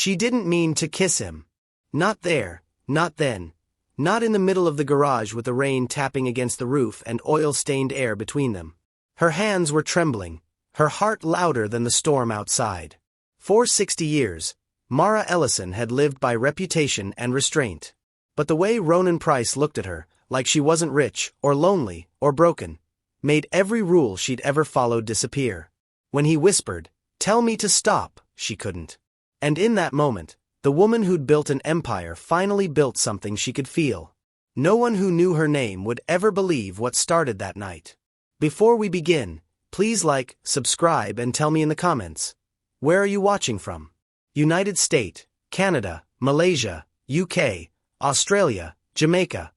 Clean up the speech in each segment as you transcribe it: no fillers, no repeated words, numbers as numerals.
She didn't mean to kiss him. Not there, not then. Not in the middle of the garage with the rain tapping against the roof and oil-stained air between them. Her hands were trembling, her heart louder than the storm outside. For 60 years, Mara Ellison had lived by reputation and restraint. But the way Ronan Price looked at her, like she wasn't rich, or lonely, or broken, made every rule she'd ever followed disappear. When he whispered, "Tell me to stop," she couldn't. And in that moment, the woman who'd built an empire finally built something she could feel. No one who knew her name would ever believe what started that night. Before we begin, please like, subscribe, and tell me in the comments. Where are you watching from? United States, Canada, Malaysia, UK, Australia, Jamaica.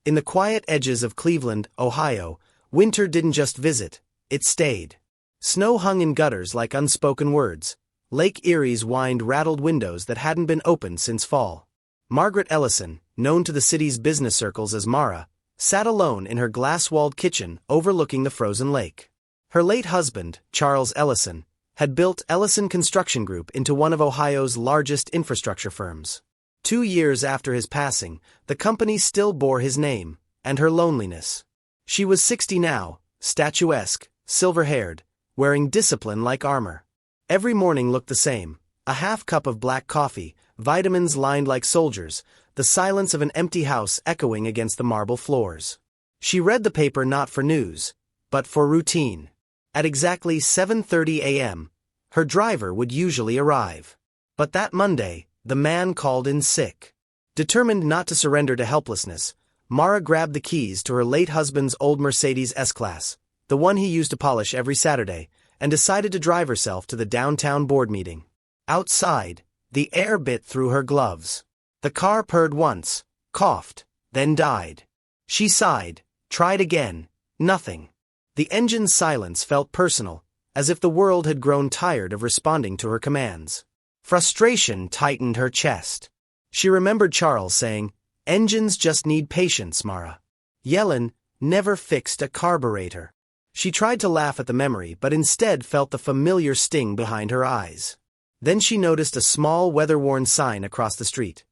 In the quiet edges of Cleveland, Ohio, winter didn't just visit, it stayed. Snow hung in gutters like unspoken words. Lake Erie's wind rattled windows that hadn't been opened since fall. Margaret Ellison, known to the city's business circles as Mara, sat alone in her glass-walled kitchen overlooking the frozen lake. Her late husband, Charles Ellison, had built Ellison Construction Group into one of Ohio's largest infrastructure firms. 2 years after his passing, the company still bore his name, and her loneliness. She was 60 now, statuesque, silver-haired, wearing discipline like armor. Every morning looked the same, a half cup of black coffee, vitamins lined like soldiers, the silence of an empty house echoing against the marble floors. She read the paper not for news, but for routine. At exactly 7:30 a.m., her driver would usually arrive. But that Monday, the man called in sick. Determined not to surrender to helplessness, Mara grabbed the keys to her late husband's old Mercedes S-Class, the one he used to polish every Saturday, and decided to drive herself to the downtown board meeting. Outside, the air bit through her gloves. The car purred once, coughed, then died. She sighed, tried again, nothing. The engine's silence felt personal, as if the world had grown tired of responding to her commands. Frustration tightened her chest. She remembered Charles saying, "Engines just need patience, Mara. Yellen never fixed a carburetor." She tried to laugh at the memory but instead felt the familiar sting behind her eyes. Then she noticed a small weather-worn sign across the street.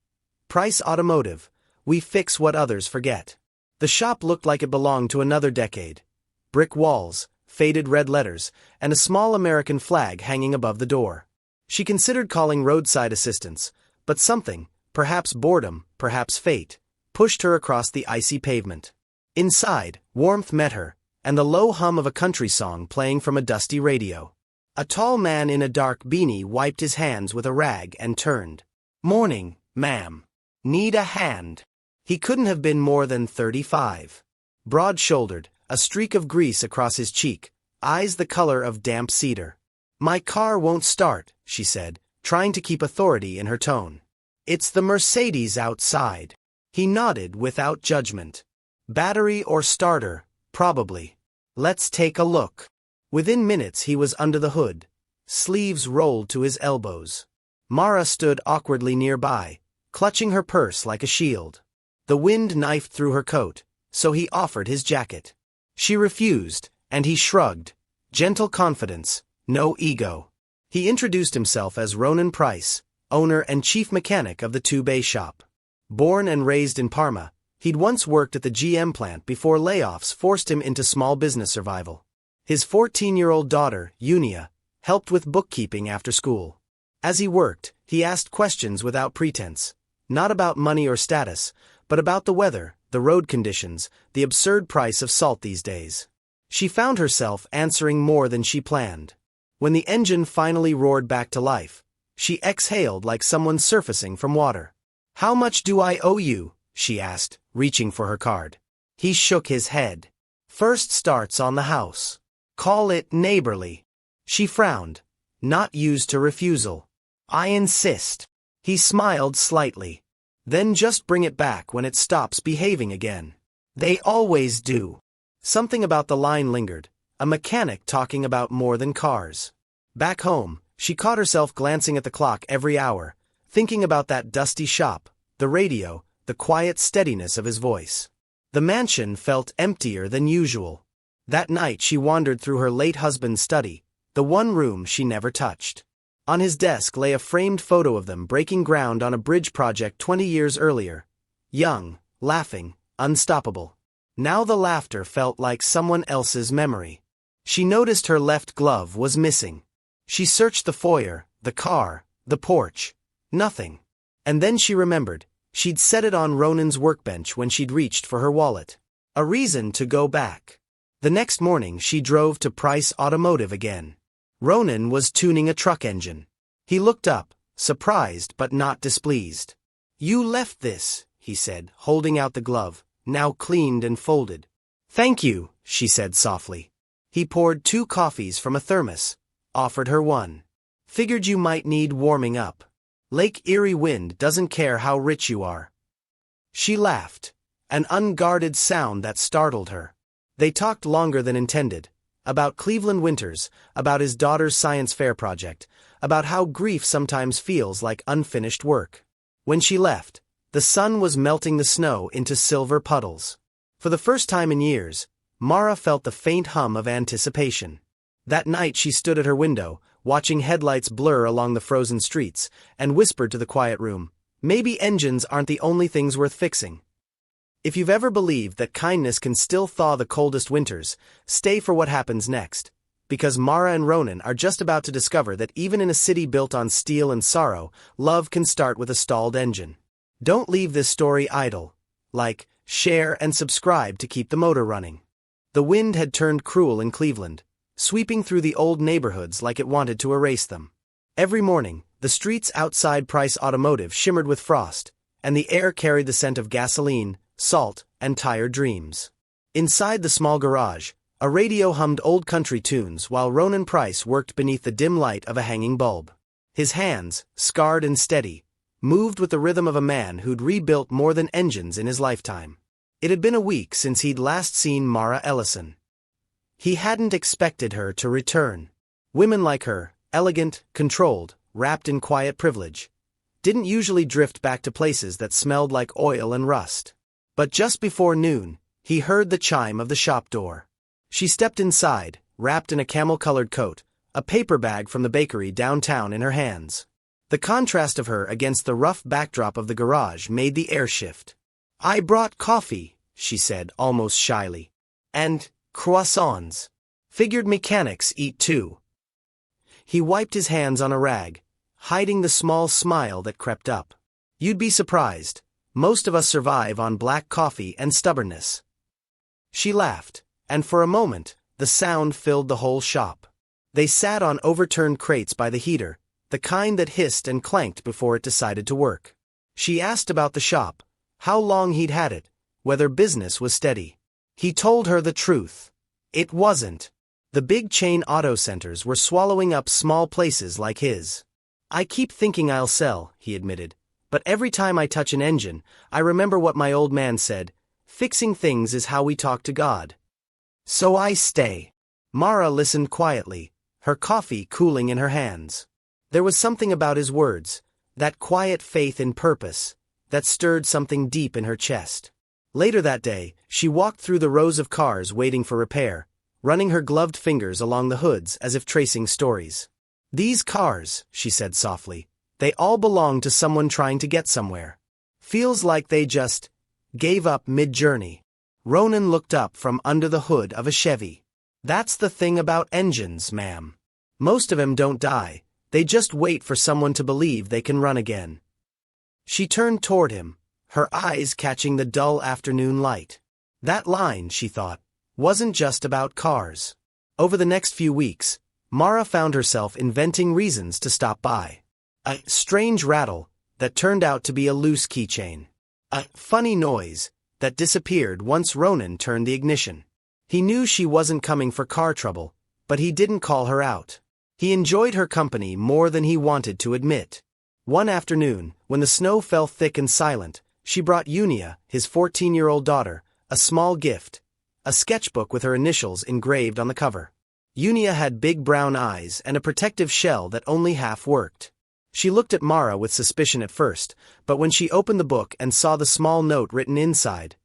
Price Automotive, we fix what others forget. The shop looked like it belonged to another decade. Brick walls, faded red letters, and a small American flag hanging above the door. She considered calling roadside assistance, but something, perhaps boredom, perhaps fate, pushed her across the icy pavement. Inside, warmth met her, and the low hum of a country song playing from a dusty radio. A tall man in a dark beanie wiped his hands with a rag and turned. "Morning, ma'am. Need a hand?" He couldn't have been more than 35. Broad-shouldered, a streak of grease across his cheek, eyes the color of damp cedar. "My car won't start," she said, trying to keep authority in her tone. "It's the Mercedes outside." He nodded without judgment. "Battery or starter, probably. Let's take a look." Within minutes he was under the hood, sleeves rolled to his elbows. Mara stood awkwardly nearby, clutching her purse like a shield. The wind knifed through her coat, so he offered his jacket. She refused, and he shrugged. Gentle confidence, no ego. He introduced himself as Ronan Price, owner and chief mechanic of the two-bay shop. Born and raised in Parma, he'd once worked at the GM plant before layoffs forced him into small business survival. His 14-year-old daughter, Unia, helped with bookkeeping after school. As he worked, he asked questions without pretense, not about money or status, but about the weather, the road conditions, the absurd price of salt these days. She found herself answering more than she planned. When the engine finally roared back to life, she exhaled like someone surfacing from water. "How much do I owe you?" she asked, reaching for her card. He shook his head. "First starts on the house. Call it neighborly." She frowned, not used to refusal. "I insist." He smiled slightly. "Then just bring it back when it stops behaving again." "They always do." Something about the line lingered, a mechanic talking about more than cars. Back home, she caught herself glancing at the clock every hour, thinking about that dusty shop, the radio, the quiet steadiness of his voice. The mansion felt emptier than usual. That night she wandered through her late husband's study, the one room she never touched. On his desk lay a framed photo of them breaking ground on a bridge project 20 years earlier. Young, laughing, unstoppable. Now the laughter felt like someone else's memory. She noticed her left glove was missing. She searched the foyer, the car, the porch. Nothing. And then she remembered. She'd set it on Ronan's workbench when she'd reached for her wallet. A reason to go back. The next morning she drove to Price Automotive again. Ronan was tuning a truck engine. He looked up, surprised but not displeased. "You left this," he said, holding out the glove, now cleaned and folded. "Thank you," she said softly. He poured 2 coffees from a thermos, offered her one. "Figured you might need warming up. Lake Erie wind doesn't care how rich you are." She laughed, an unguarded sound that startled her. They talked longer than intended, about Cleveland winters, about his daughter's science fair project, about how grief sometimes feels like unfinished work. When she left, the sun was melting the snow into silver puddles. For the first time in years, Mara felt the faint hum of anticipation. That night she stood at her window, watching headlights blur along the frozen streets, and whispered to the quiet room, "Maybe engines aren't the only things worth fixing." If you've ever believed that kindness can still thaw the coldest winters, stay for what happens next. Because Mara and Ronan are just about to discover that even in a city built on steel and sorrow, love can start with a stalled engine. Don't leave this story idle. Like, share and subscribe to keep the motor running. The wind had turned cruel in Cleveland, sweeping through the old neighborhoods like it wanted to erase them. Every morning, the streets outside Price Automotive shimmered with frost, and the air carried the scent of gasoline, salt, and tired dreams. Inside the small garage, a radio hummed old country tunes while Ronan Price worked beneath the dim light of a hanging bulb. His hands, scarred and steady, moved with the rhythm of a man who'd rebuilt more than engines in his lifetime. It had been a week since he'd last seen Mara Ellison. He hadn't expected her to return. Women like her, elegant, controlled, wrapped in quiet privilege, didn't usually drift back to places that smelled like oil and rust. But just before noon, he heard the chime of the shop door. She stepped inside, wrapped in a camel-colored coat, a paper bag from the bakery downtown in her hands. The contrast of her against the rough backdrop of the garage made the air shift. "I brought coffee," she said almost shyly. "And croissants. Figured mechanics eat too." He wiped his hands on a rag, hiding the small smile that crept up. "You'd be surprised. Most of us survive on black coffee and stubbornness." She laughed, and for a moment, the sound filled the whole shop. They sat on overturned crates by the heater, the kind that hissed and clanked before it decided to work. She asked about the shop, how long he'd had it, whether business was steady. He told her the truth. It wasn't. The big chain auto centers were swallowing up small places like his. "I keep thinking I'll sell," he admitted. "But every time I touch an engine, I remember what my old man said, fixing things is how we talk to God. So I stay." Mara listened quietly, her coffee cooling in her hands. There was something about his words, that quiet faith in purpose, that stirred something deep in her chest. Later that day, she walked through the rows of cars waiting for repair, running her gloved fingers along the hoods as if tracing stories. "These cars," she said softly, "they all belong to someone trying to get somewhere. Feels like they just gave up mid-journey." Ronan looked up from under the hood of a Chevy. "That's the thing about engines, ma'am. Most of them don't die, they just wait for someone to believe they can run again." She turned toward him, her eyes catching the dull afternoon light. That line, she thought, wasn't just about cars. Over the next few weeks, Mara found herself inventing reasons to stop by. A strange rattle that turned out to be a loose keychain. A funny noise that disappeared once Ronan turned the ignition. He knew she wasn't coming for car trouble, but he didn't call her out. He enjoyed her company more than he wanted to admit. One afternoon, when the snow fell thick and silent, she brought Unia, his 14-year-old daughter, a small gift, a sketchbook with her initials engraved on the cover. Unia had big brown eyes and a protective shell that only half worked. She looked at Mara with suspicion at first, but when she opened the book and saw the small note written inside,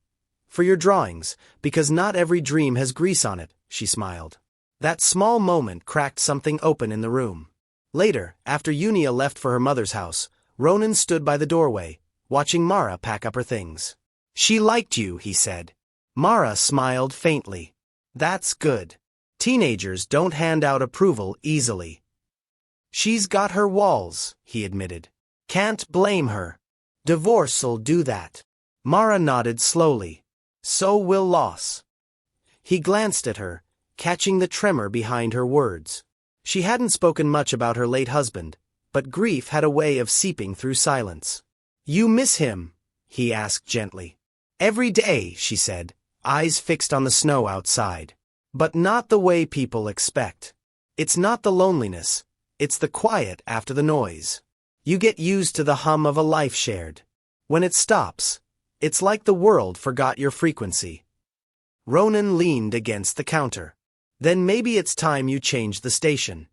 "For your drawings, because not every dream has grease on it," she smiled. That small moment cracked something open in the room. Later, after Unia left for her mother's house, Ronan stood by the doorway, watching Mara pack up her things. "She liked you," he said. Mara smiled faintly. "That's good. Teenagers don't hand out approval easily." "She's got her walls," he admitted. "Can't blame her. Divorce'll do that." Mara nodded slowly. "So will loss." He glanced at her, catching the tremor behind her words. She hadn't spoken much about her late husband, but grief had a way of seeping through silence. "You miss him?" he asked gently. "Every day," she said, eyes fixed on the snow outside. "But not the way people expect. It's not the loneliness, it's the quiet after the noise. You get used to the hum of a life shared. When it stops, it's like the world forgot your frequency." Ronan leaned against the counter. "Then maybe it's time you changed the station."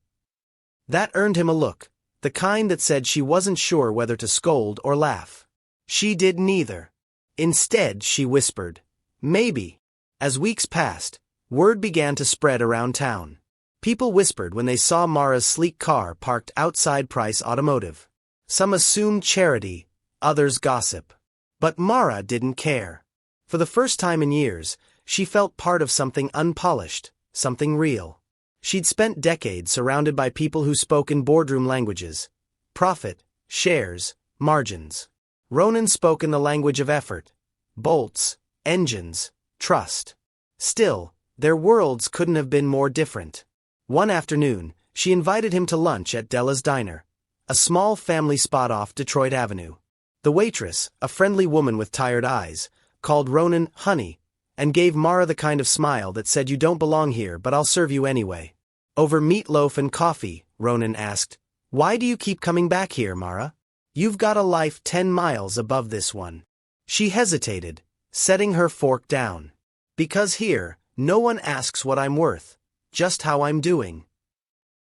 That earned him a look, the kind that said she wasn't sure whether to scold or laugh. She did neither. Instead, she whispered, "Maybe." As weeks passed, word began to spread around town. People whispered when they saw Mara's sleek car parked outside Price Automotive. Some assumed charity, others gossip. But Mara didn't care. For the first time in years, she felt part of something unpolished, something real. She'd spent decades surrounded by people who spoke in boardroom languages: profit, shares, margins. Ronan spoke in the language of effort: bolts, engines, trust. Still, their worlds couldn't have been more different. One afternoon, she invited him to lunch at Della's Diner, a small family spot off Detroit Avenue. The waitress, a friendly woman with tired eyes, called Ronan honey, and gave Mara the kind of smile that said, "You don't belong here, but I'll serve you anyway." "Over meatloaf and coffee," Ronan asked. "Why do you keep coming back here, Mara? You've got a life 10 miles above this one." She hesitated, setting her fork down. "Because here, no one asks what I'm worth, just how I'm doing."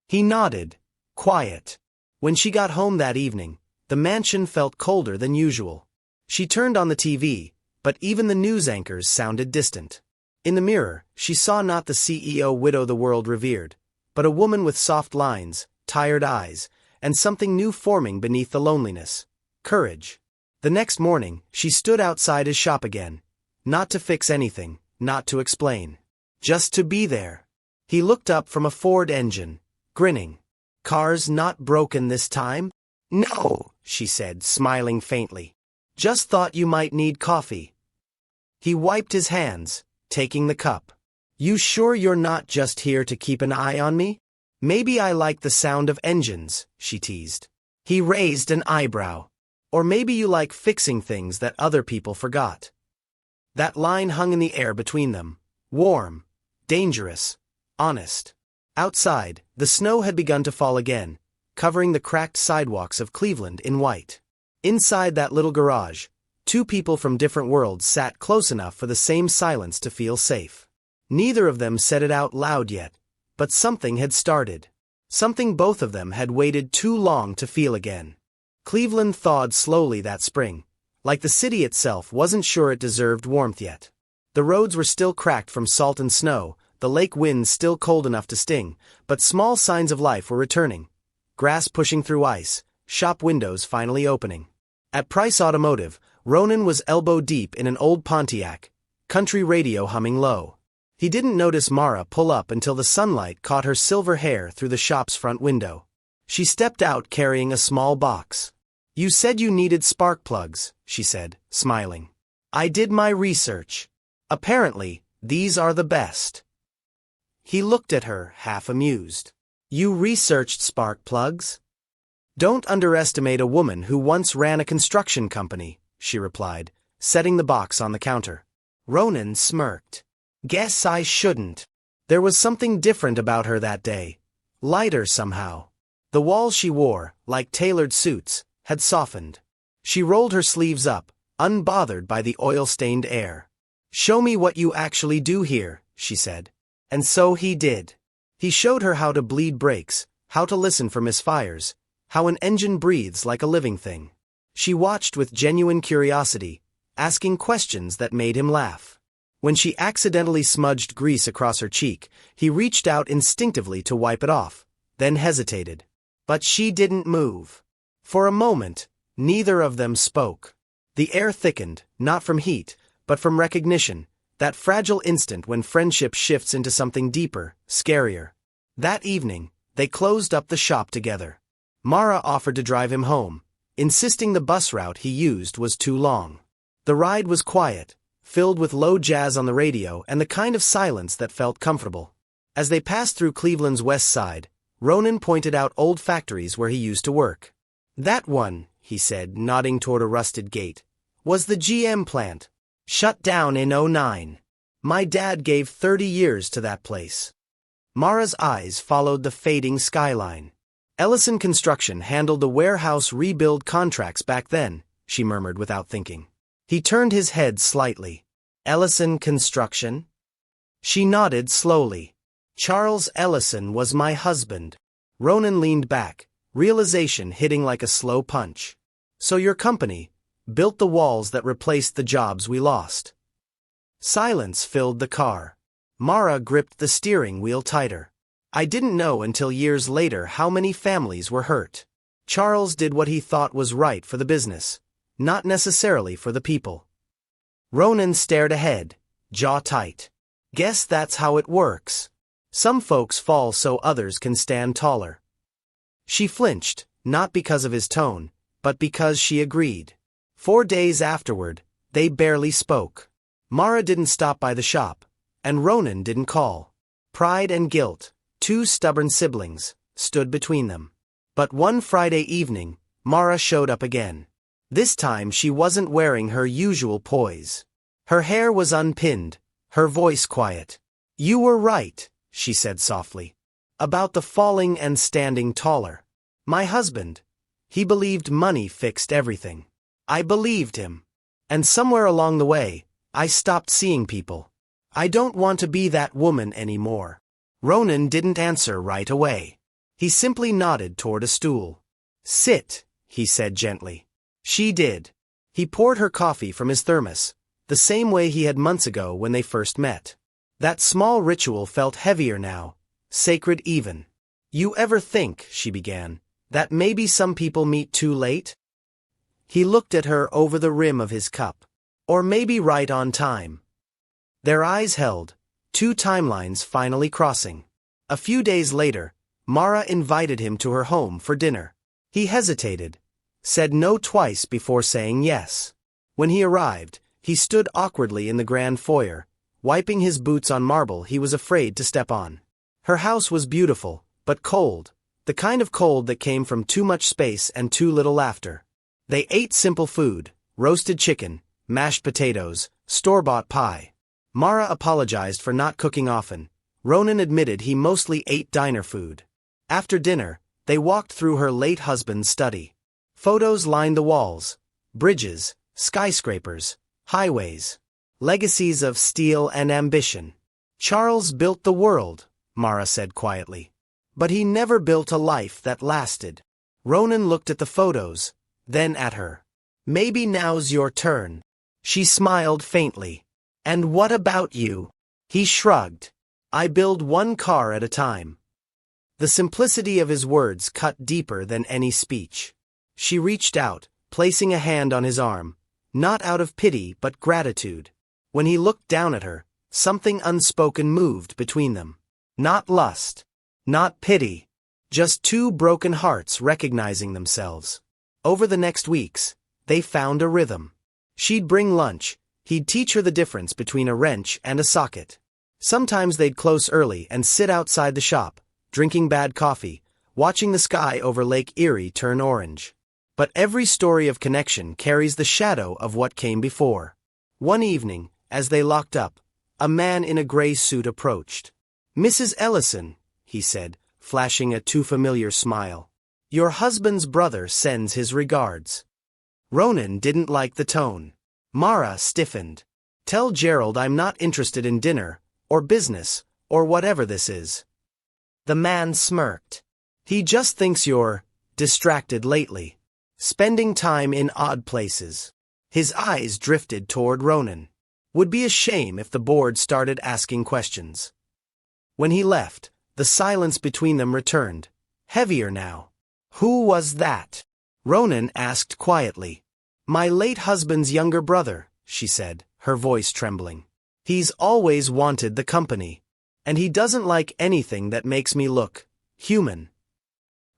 He nodded, quiet. When she got home that evening, the mansion felt colder than usual. She turned on the TV, but even the news anchors sounded distant. In the mirror, she saw not the CEO widow the world revered, but a woman with soft lines, tired eyes, and something new forming beneath the loneliness: courage. The next morning, she stood outside his shop again. Not to fix anything, not to explain. Just to be there. He looked up from a Ford engine, grinning. "Car's not broken this time?" "No," she said, smiling faintly. "Just thought you might need coffee." He wiped his hands, taking the cup. "You sure you're not just here to keep an eye on me? Maybe I like the sound of engines," she teased. He raised an eyebrow. "Or maybe you like fixing things that other people forgot." That line hung in the air between them, warm, dangerous, honest. Outside, the snow had begun to fall again, covering the cracked sidewalks of Cleveland in white. Inside that little garage, two people from different worlds sat close enough for the same silence to feel safe. Neither of them said it out loud yet, but something had started. Something both of them had waited too long to feel again. Cleveland thawed slowly that spring, like the city itself wasn't sure it deserved warmth yet. The roads were still cracked from salt and snow, the lake winds still cold enough to sting, but small signs of life were returning. Grass pushing through ice, shop windows finally opening. At Price Automotive, Ronan was elbow-deep in an old Pontiac, country radio humming low. He didn't notice Mara pull up until the sunlight caught her silver hair through the shop's front window. She stepped out carrying a small box. "You said you needed spark plugs," she said, smiling. "I did my research. Apparently, these are the best." He looked at her, half amused. "You researched spark plugs?" "Don't underestimate a woman who once ran a construction company," she replied, setting the box on the counter. Ronan smirked. "Guess I shouldn't." There was something different about her that day. Lighter somehow. The walls she wore, like tailored suits, had softened. She rolled her sleeves up, unbothered by the oil-stained air. "Show me what you actually do here," she said. And so he did. He showed her how to bleed brakes, how to listen for misfires, how an engine breathes like a living thing. She watched with genuine curiosity, asking questions that made him laugh. When she accidentally smudged grease across her cheek, he reached out instinctively to wipe it off, then hesitated. But she didn't move. For a moment, neither of them spoke. The air thickened, not from heat, but from recognition, that fragile instant when friendship shifts into something deeper, scarier. That evening, they closed up the shop together. Mara offered to drive him home, insisting the bus route he used was too long. The ride was quiet, filled with low jazz on the radio and the kind of silence that felt comfortable. As they passed through Cleveland's west side, Ronan pointed out old factories where he used to work. That one, he said, nodding toward a rusted gate, was the GM plant. Shut down in '09. My dad gave 30 years to that place. Mara's eyes followed the fading skyline. Ellison Construction handled the warehouse rebuild contracts back then, she murmured without thinking. He turned his head slightly. Ellison Construction? She nodded slowly. Charles Ellison was my husband. Ronan leaned back, realization hitting like a slow punch. So your company built the walls that replaced the jobs we lost. Silence filled the car. Mara gripped the steering wheel tighter. I didn't know until years later how many families were hurt. Charles did what he thought was right for the business, not necessarily for the people. Ronan stared ahead, jaw tight. Guess that's how it works. Some folks fall so others can stand taller. She flinched, not because of his tone, but because she agreed. 4 days afterward, they barely spoke. Mara didn't stop by the shop, and Ronan didn't call. Pride and guilt, two stubborn siblings, stood between them. But one Friday evening, Mara showed up again. This time she wasn't wearing her usual poise. Her hair was unpinned, her voice quiet. You were right, she said softly. About the falling and standing taller. My husband. He believed money fixed everything. I believed him. And somewhere along the way, I stopped seeing people. I don't want to be that woman anymore. Ronan didn't answer right away. He simply nodded toward a stool. Sit, he said gently. She did. He poured her coffee from his thermos, the same way he had months ago when they first met. That small ritual felt heavier now, sacred even. You ever think, she began, that maybe some people meet too late? He looked at her over the rim of his cup. Or maybe right on time. Their eyes held, two timelines finally crossing. A few days later, Mara invited him to her home for dinner. He hesitated, said no twice before saying yes. When he arrived, he stood awkwardly in the grand foyer, wiping his boots on marble he was afraid to step on. Her house was beautiful, but cold, the kind of cold that came from too much space and too little laughter. They ate simple food, roasted chicken, mashed potatoes, store-bought pie. Mara apologized for not cooking often. Ronan admitted he mostly ate diner food. After dinner, they walked through her late husband's study. Photos lined the walls. Bridges, skyscrapers, highways. Legacies of steel and ambition. Charles built the world, Mara said quietly. But he never built a life that lasted. Ronan looked at the photos, then at her. Maybe now's your turn. She smiled faintly. And what about you? He shrugged. I build one car at a time. The simplicity of his words cut deeper than any speech. She reached out, placing a hand on his arm, not out of pity but gratitude. When he looked down at her, something unspoken moved between them. Not lust, not pity, just two broken hearts recognizing themselves. Over the next weeks, they found a rhythm. She'd bring lunch, he'd teach her the difference between a wrench and a socket. Sometimes they'd close early and sit outside the shop, drinking bad coffee, watching the sky over Lake Erie turn orange. But every story of connection carries the shadow of what came before. One evening, as they locked up, a man in a gray suit approached. Mrs. Ellison, he said, flashing a too familiar smile. Your husband's brother sends his regards. Ronan didn't like the tone. Mara stiffened. Tell Gerald I'm not interested in dinner, or business, or whatever this is. The man smirked. He just thinks you're distracted lately. Spending time in odd places. His eyes drifted toward Ronan. Would be a shame if the board started asking questions. When he left, the silence between them returned, heavier now. Who was that? Ronan asked quietly. My late husband's younger brother, she said, her voice trembling. He's always wanted the company. And he doesn't like anything that makes me look human.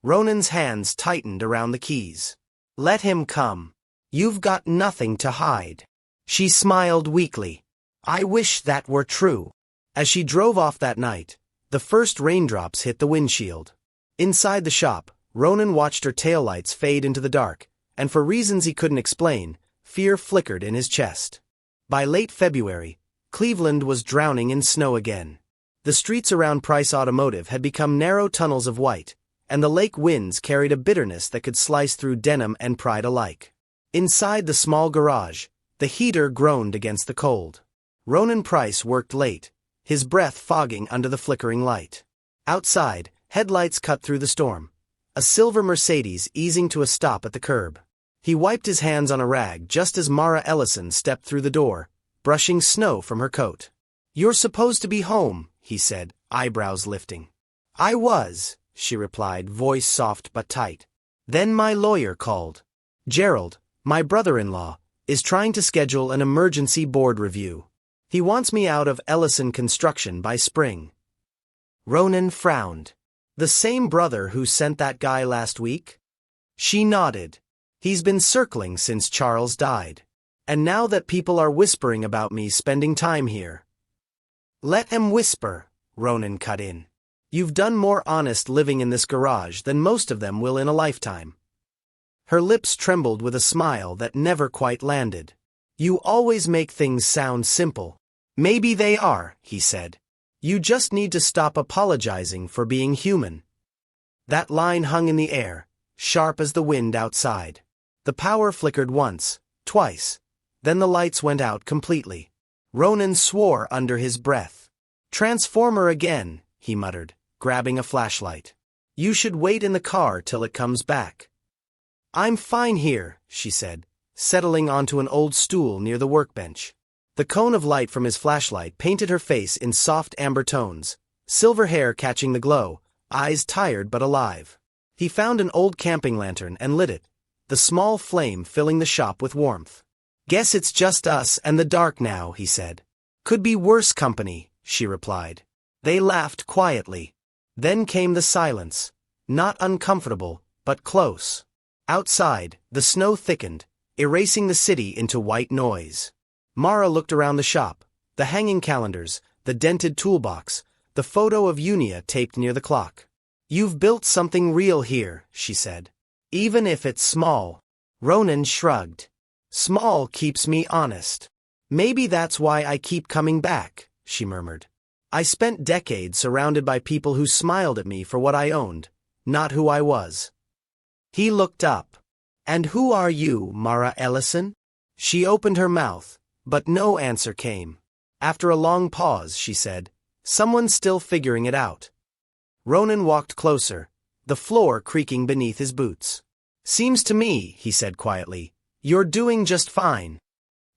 Ronan's hands tightened around the keys. Let him come. You've got nothing to hide. She smiled weakly. I wish that were true. As she drove off that night, the first raindrops hit the windshield. Inside the shop, Ronan watched her taillights fade into the dark, and for reasons he couldn't explain, fear flickered in his chest. By late February, Cleveland was drowning in snow again. The streets around Price Automotive had become narrow tunnels of white, and the lake winds carried a bitterness that could slice through denim and pride alike. Inside the small garage, the heater groaned against the cold. Ronan Price worked late, his breath fogging under the flickering light. Outside, headlights cut through the storm. A silver Mercedes easing to a stop at the curb. He wiped his hands on a rag just as Mara Ellison stepped through the door, brushing snow from her coat. You're supposed to be home, he said, eyebrows lifting. I was, she replied, voice soft but tight. Then my lawyer called. Gerald, my brother-in-law, is trying to schedule an emergency board review. He wants me out of Ellison Construction by spring. Ronan frowned. The same brother who sent that guy last week? She nodded. He's been circling since Charles died. And now that people are whispering about me spending time here. Let 'em whisper, Ronan cut in. You've done more honest living in this garage than most of them will in a lifetime. Her lips trembled with a smile that never quite landed. You always make things sound simple. Maybe they are, he said. You just need to stop apologizing for being human. That line hung in the air, sharp as the wind outside. The power flickered once, twice. Then the lights went out completely. Ronan swore under his breath. Transformer again, he muttered, grabbing a flashlight. You should wait in the car till it comes back. I'm fine here, she said, settling onto an old stool near the workbench. The cone of light from his flashlight painted her face in soft amber tones, silver hair catching the glow, eyes tired but alive. He found an old camping lantern and lit it, the small flame filling the shop with warmth. Guess it's just us and the dark now, he said. Could be worse company, she replied. They laughed quietly. Then came the silence, not uncomfortable, but close. Outside, the snow thickened, erasing the city into white noise. Mara looked around the shop, the hanging calendars, the dented toolbox, the photo of Unia taped near the clock. You've built something real here, she said. Even if it's small. Ronan shrugged. Small keeps me honest. Maybe that's why I keep coming back, she murmured. I spent decades surrounded by people who smiled at me for what I owned, not who I was. He looked up. And who are you, Mara Ellison? She opened her mouth, but no answer came. After a long pause, she said, Someone's still figuring it out. Ronan walked closer, the floor creaking beneath his boots. Seems to me, he said quietly, you're doing just fine.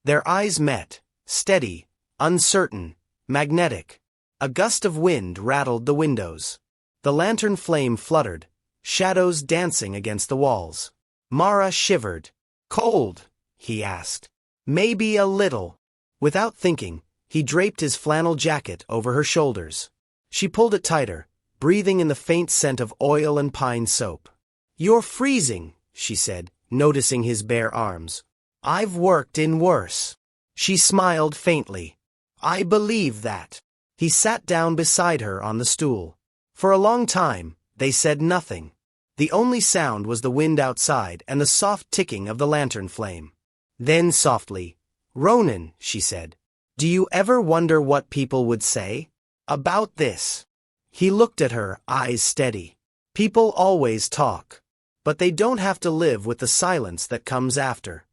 Their eyes met, steady, uncertain, magnetic. A gust of wind rattled the windows. The lantern flame fluttered, shadows dancing against the walls. Mara shivered. Cold? He asked. Maybe a little. Without thinking, he draped his flannel jacket over her shoulders. She pulled it tighter, breathing in the faint scent of oil and pine soap. You're freezing, she said, noticing his bare arms. I've worked in worse. She smiled faintly. I believe that. He sat down beside her on the stool. For a long time, they said nothing. The only sound was the wind outside and the soft ticking of the lantern flame. Then softly, Ronan, she said, do you ever wonder what people would say about this? He looked at her, eyes steady. People always talk, but they don't have to live with the silence that comes after.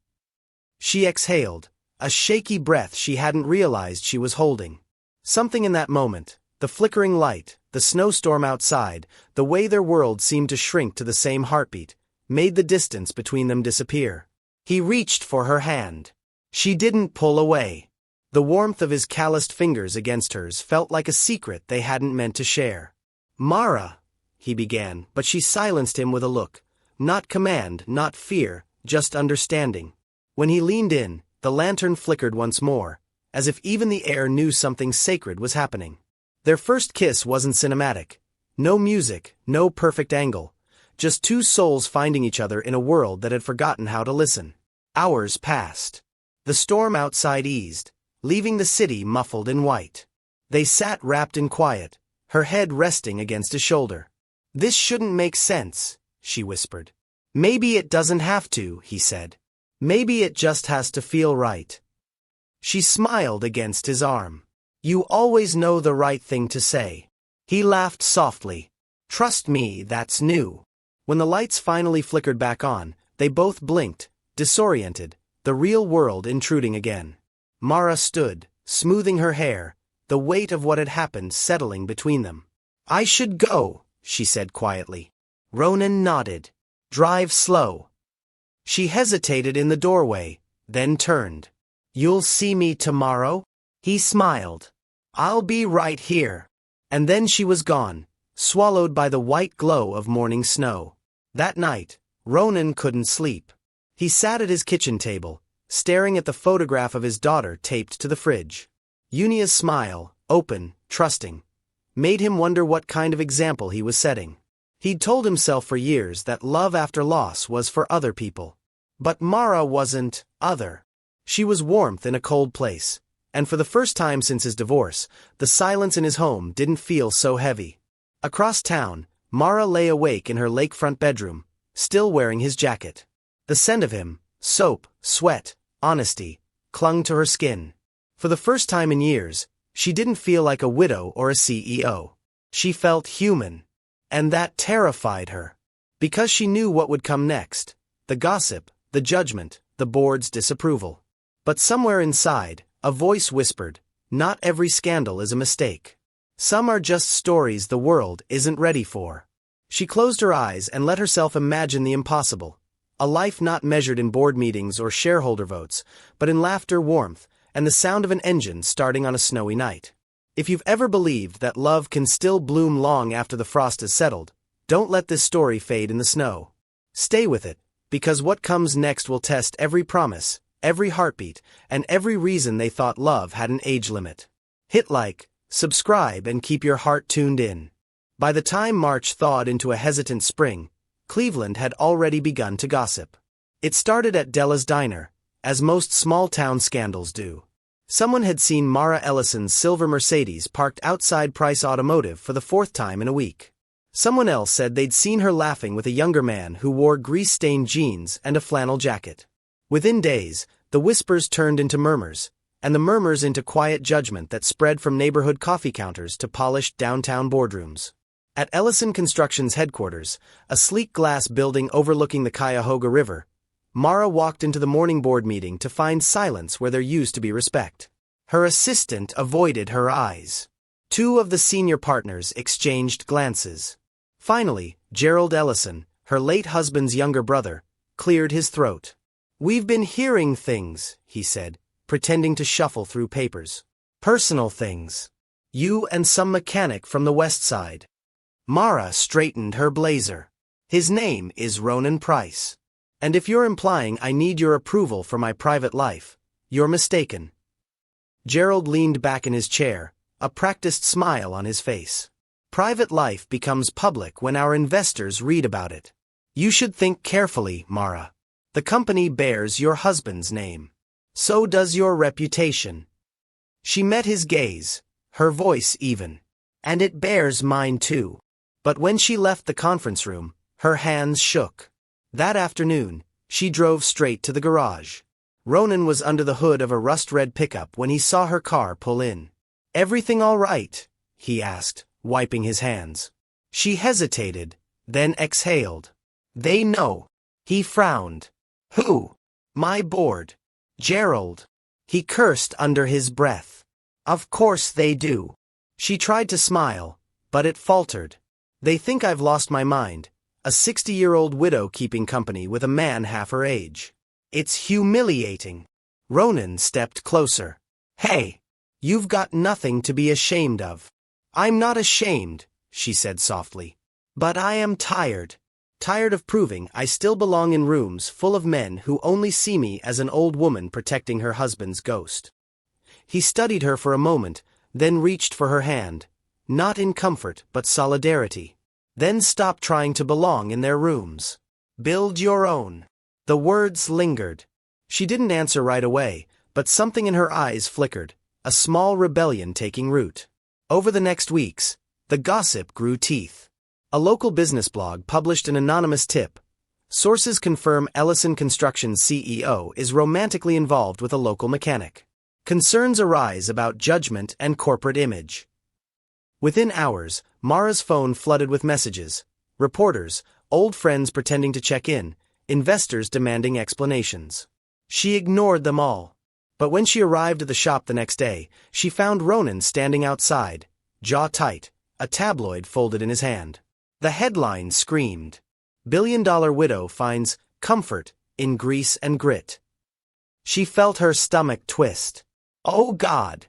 She exhaled, a shaky breath she hadn't realized she was holding. Something in that moment, the flickering light, the snowstorm outside, the way their world seemed to shrink to the same heartbeat, made the distance between them disappear. He reached for her hand. She didn't pull away. The warmth of his calloused fingers against hers felt like a secret they hadn't meant to share. Mara, he began, but she silenced him with a look, Not command, not fear, just understanding. When he leaned in, the lantern flickered once more, as if even the air knew something sacred was happening. Their first kiss wasn't cinematic. No music, no perfect angle. Just two souls finding each other in a world that had forgotten how to listen. Hours passed. The storm outside eased, leaving the city muffled in white. They sat wrapped in quiet, her head resting against his shoulder. "This shouldn't make sense," she whispered. "Maybe it doesn't have to," he said. "Maybe it just has to feel right." She smiled against his arm. "You always know the right thing to say." He laughed softly. "Trust me, that's new." When the lights finally flickered back on, they both blinked, disoriented, the real world intruding again. Mara stood, smoothing her hair, the weight of what had happened settling between them. "I should go," she said quietly. Ronan nodded. "Drive slow." She hesitated in the doorway, then turned. "You'll see me tomorrow?" He smiled. "I'll be right here." And then she was gone, swallowed by the white glow of morning snow. That night, Ronan couldn't sleep. He sat at his kitchen table, staring at the photograph of his daughter taped to the fridge. Unia's smile, open, trusting, made him wonder what kind of example he was setting. He'd told himself for years that love after loss was for other people. But Mara wasn't other. She was warmth in a cold place, and for the first time since his divorce, the silence in his home didn't feel so heavy. Across town, Mara lay awake in her lakefront bedroom, still wearing his jacket. The scent of him, soap, sweat, honesty, clung to her skin. For the first time in years, she didn't feel like a widow or a CEO. She felt human. And that terrified her. Because she knew what would come next. The gossip, the judgment, the board's disapproval. But somewhere inside, a voice whispered, "Not every scandal is a mistake. Some are just stories the world isn't ready for." She closed her eyes and let herself imagine the impossible. A life not measured in board meetings or shareholder votes, but in laughter, warmth, and the sound of an engine starting on a snowy night. If you've ever believed that love can still bloom long after the frost has settled, don't let this story fade in the snow. Stay with it, because what comes next will test every promise, every heartbeat, and every reason they thought love had an age limit. Hit like, subscribe, and keep your heart tuned in. By the time March thawed into a hesitant spring, Cleveland had already begun to gossip. It started at Della's diner, as most small-town scandals do. Someone had seen Mara Ellison's silver Mercedes parked outside Price Automotive for the fourth time in a week. Someone else said they'd seen her laughing with a younger man who wore grease-stained jeans and a flannel jacket. Within days, the whispers turned into murmurs, and the murmurs into quiet judgment that spread from neighborhood coffee counters to polished downtown boardrooms. At Ellison Construction's headquarters, a sleek glass building overlooking the Cuyahoga River, Mara walked into the morning board meeting to find silence where there used to be respect. Her assistant avoided her eyes. Two of the senior partners exchanged glances. Finally, Gerald Ellison, her late husband's younger brother, cleared his throat. "We've been hearing things," he said, pretending to shuffle through papers. "Personal things. You and some mechanic from the West Side." Mara straightened her blazer. "His name is Ronan Price. And if you're implying I need your approval for my private life, you're mistaken." Gerald leaned back in his chair, a practiced smile on his face. "Private life becomes public when our investors read about it. You should think carefully, Mara. The company bears your husband's name. So does your reputation." She met his gaze, her voice even. "And it bears mine too." But when she left the conference room, her hands shook. That afternoon, she drove straight to the garage. Ronan was under the hood of a rust-red pickup when he saw her car pull in. "Everything all right?" he asked, wiping his hands. She hesitated, then exhaled. "They know." He frowned. "Who?" "My board. Gerald." He cursed under his breath. "Of course they do." She tried to smile, but it faltered. "They think I've lost my mind. A 60-year-old widow-keeping company with a man half her age. It's humiliating." Ronan stepped closer. "Hey, you've got nothing to be ashamed of." "I'm not ashamed," she said softly. "But I am tired. Tired of proving I still belong in rooms full of men who only see me as an old woman protecting her husband's ghost. He studied her for a moment, then reached for her hand, not in comfort but solidarity. Then stop trying to belong in their rooms. Build your own. The words lingered. She didn't answer right away, but something in her eyes flickered, a small rebellion taking root. Over the next weeks, the gossip grew teeth. A local business blog published an anonymous tip. Sources confirm Ellison Construction's CEO is romantically involved with a local mechanic. Concerns arise about judgment and corporate image. Within hours, Mara's phone flooded with messages. Reporters, old friends pretending to check in, investors demanding explanations. She ignored them all. But when she arrived at the shop the next day, she found Ronan standing outside, jaw tight, a tabloid folded in his hand. The headline screamed, "Billion-dollar widow finds comfort in grease and grit." She felt her stomach twist. Oh God!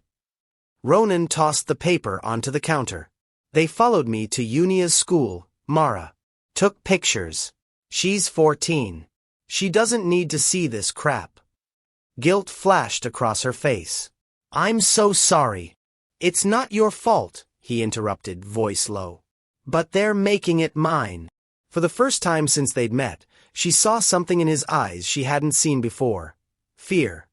Ronan tossed the paper onto the counter. "They followed me to Unia's school, Mara. Took pictures. She's 14. She doesn't need to see this crap." Guilt flashed across her face. "I'm so sorry." "It's not your fault," he interrupted, voice low. "But they're making it mine." For the first time since they'd met, she saw something in his eyes she hadn't seen before. Fear.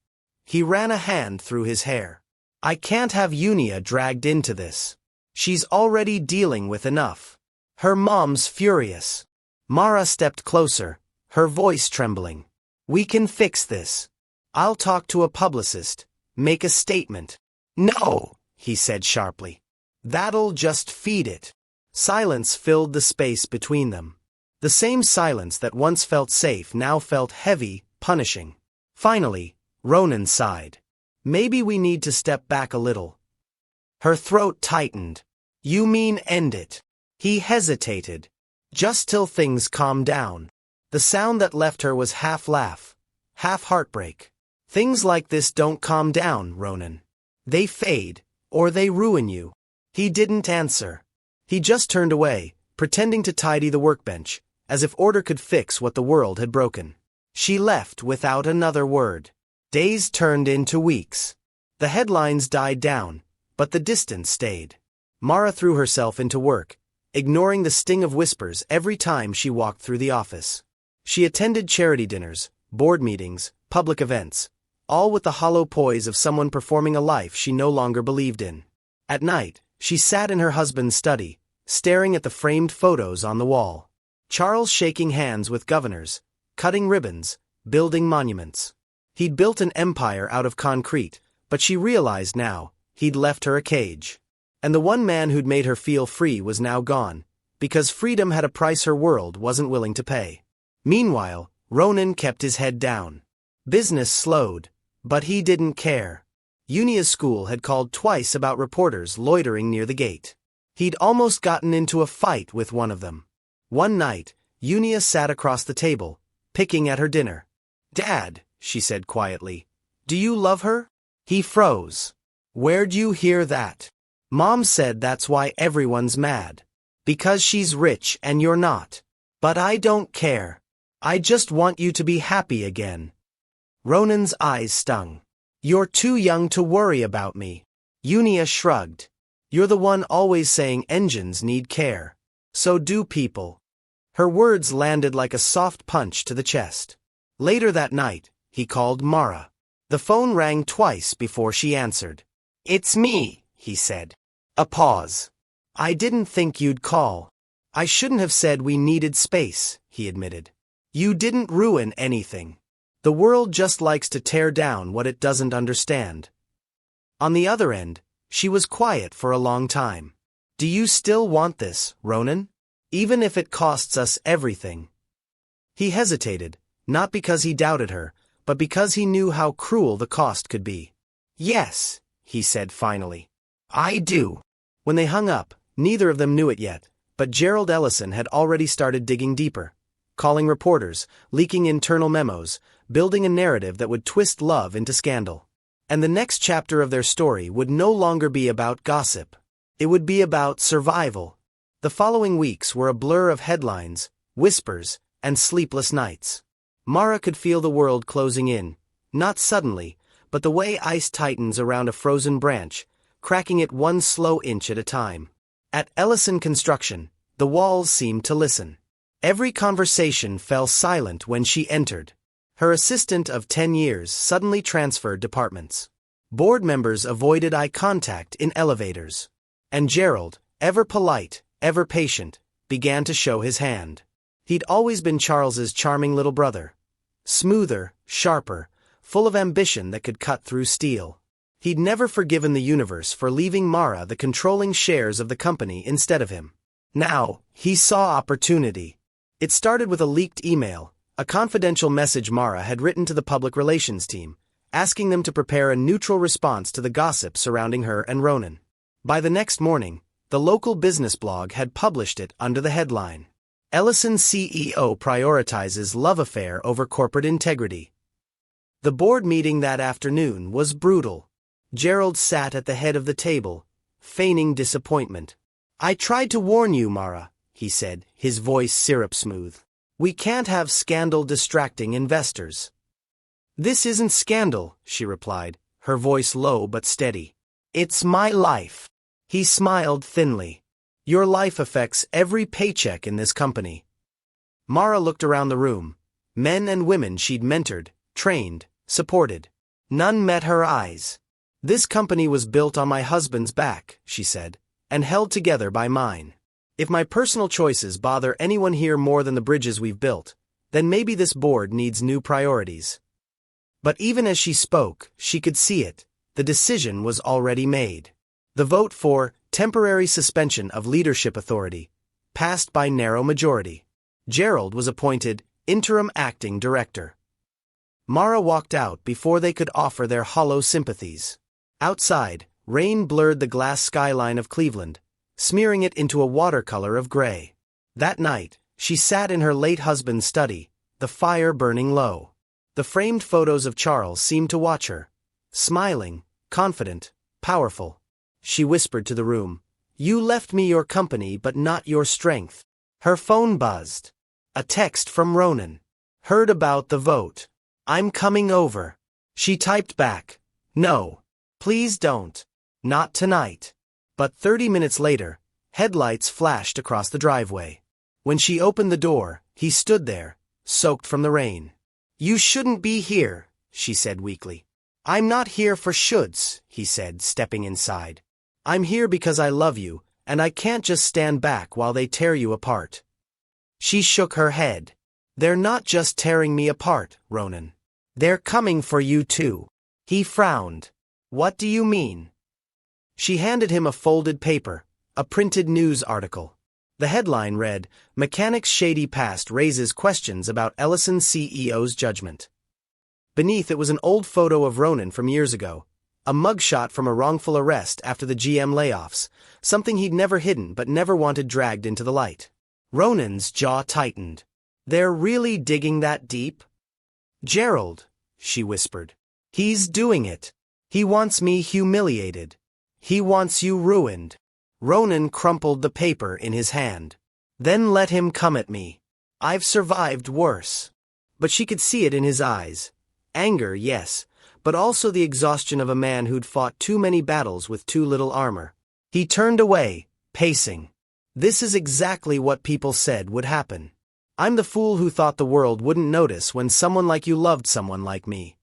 He ran a hand through his hair. "I can't have Unia dragged into this. She's already dealing with enough. Her mom's furious." Mara stepped closer, her voice trembling. "We can fix this. I'll talk to a publicist, make a statement." "No," he said sharply. "That'll just feed it." Silence filled the space between them. The same silence that once felt safe now felt heavy, punishing. Finally, Ronan sighed. "Maybe we need to step back a little." Her throat tightened. "You mean end it?" He hesitated. "Just till things calm down." The sound that left her was half laugh, half heartbreak. "Things like this don't calm down, Ronan. They fade, or they ruin you." He didn't answer. He just turned away, pretending to tidy the workbench, as if order could fix what the world had broken. She left without another word. Days turned into weeks. The headlines died down, but the distance stayed. Mara threw herself into work, ignoring the sting of whispers every time she walked through the office. She attended charity dinners, board meetings, public events, all with the hollow poise of someone performing a life she no longer believed in. At night, she sat in her husband's study, staring at the framed photos on the wall. Charles shaking hands with governors, cutting ribbons, building monuments. He'd built an empire out of concrete, but she realized now, he'd left her a cage. And the one man who'd made her feel free was now gone, because freedom had a price her world wasn't willing to pay. Meanwhile, Ronan kept his head down. Business slowed, but he didn't care. Unia's school had called twice about reporters loitering near the gate. He'd almost gotten into a fight with one of them. One night, Unia sat across the table, picking at her dinner. "Dad," she said quietly, "do you love her?" He froze. "Where'd you hear that?" "Mom said that's why everyone's mad. Because she's rich and you're not. But I don't care. I just want you to be happy again." Ronan's eyes stung. "You're too young to worry about me." Unia shrugged. "You're the one always saying engines need care. So do people." Her words landed like a soft punch to the chest. Later that night, he called Mara. The phone rang twice before she answered. "It's me," he said. A pause. "I didn't think you'd call." "I shouldn't have said we needed space," he admitted. "You didn't ruin anything. The world just likes to tear down what it doesn't understand." On the other end, she was quiet for a long time. "Do you still want this, Ronan? Even if it costs us everything?" He hesitated, not because he doubted her, but because he knew how cruel the cost could be. "Yes," he said finally. "I do." When they hung up, neither of them knew it yet, but Gerald Ellison had already started digging deeper, calling reporters, leaking internal memos, building a narrative that would twist love into scandal. And the next chapter of their story would no longer be about gossip. It would be about survival. The following weeks were a blur of headlines, whispers, and sleepless nights. Mara could feel the world closing in, not suddenly, but the way ice tightens around a frozen branch, cracking it one slow inch at a time. At Ellison Construction, the walls seemed to listen. Every conversation fell silent when she entered. Her assistant of 10 years suddenly transferred departments. Board members avoided eye contact in elevators. And Gerald, ever polite, ever patient, began to show his hand. He'd always been Charles's charming little brother. Smoother, sharper, full of ambition that could cut through steel. He'd never forgiven the universe for leaving Mara the controlling shares of the company instead of him. Now, he saw opportunity. It started with a leaked email, a confidential message Mara had written to the public relations team, asking them to prepare a neutral response to the gossip surrounding her and Ronan. By the next morning, the local business blog had published it under the headline, "Ellison CEO prioritizes love affair over corporate integrity." The board meeting that afternoon was brutal. Gerald sat at the head of the table, feigning disappointment. "I tried to warn you, Mara," he said, his voice syrup-smooth. "We can't have scandal distracting investors." "This isn't scandal," she replied, her voice low but steady. "It's my life." He smiled thinly. "Your life affects every paycheck in this company." Mara looked around the room. Men and women she'd mentored, trained, supported. None met her eyes. "This company was built on my husband's back," she said, "and held together by mine. If my personal choices bother anyone here more than the bridges we've built, then maybe this board needs new priorities." But even as she spoke, she could see it. The decision was already made. The vote for temporary suspension of leadership authority passed by narrow majority. Gerald was appointed interim acting director. Mara walked out before they could offer their hollow sympathies. Outside, rain blurred the glass skyline of Cleveland, smearing it into a watercolor of gray. That night, she sat in her late husband's study, the fire burning low. The framed photos of Charles seemed to watch her. Smiling, confident, powerful. She whispered to the room, "You left me your company but not your strength." Her phone buzzed. A text from Ronan. "Heard about the vote. I'm coming over." She typed back, "No. Please don't. Not tonight." But 30 minutes later, headlights flashed across the driveway. When she opened the door, he stood there, soaked from the rain. "You shouldn't be here," she said weakly. "I'm not here for shoulds," he said, stepping inside. "I'm here because I love you, and I can't just stand back while they tear you apart." She shook her head. "They're not just tearing me apart, Ronan. They're coming for you too." He frowned. "What do you mean?" She handed him a folded paper, a printed news article. The headline read, "Mechanic's Shady Past Raises Questions About Ellison CEO's Judgment." Beneath it was an old photo of Ronan from years ago, a mugshot from a wrongful arrest after the GM layoffs, something he'd never hidden but never wanted dragged into the light. Ronan's jaw tightened. "They're really digging that deep?" "Gerald," she whispered. "He's doing it. He wants me humiliated. He wants you ruined." Ronan crumpled the paper in his hand. "Then let him come at me. I've survived worse." But she could see it in his eyes. Anger, yes, but also the exhaustion of a man who'd fought too many battles with too little armor. He turned away, pacing. "This is exactly what people said would happen. I'm the fool who thought the world wouldn't notice when someone like you loved someone like me."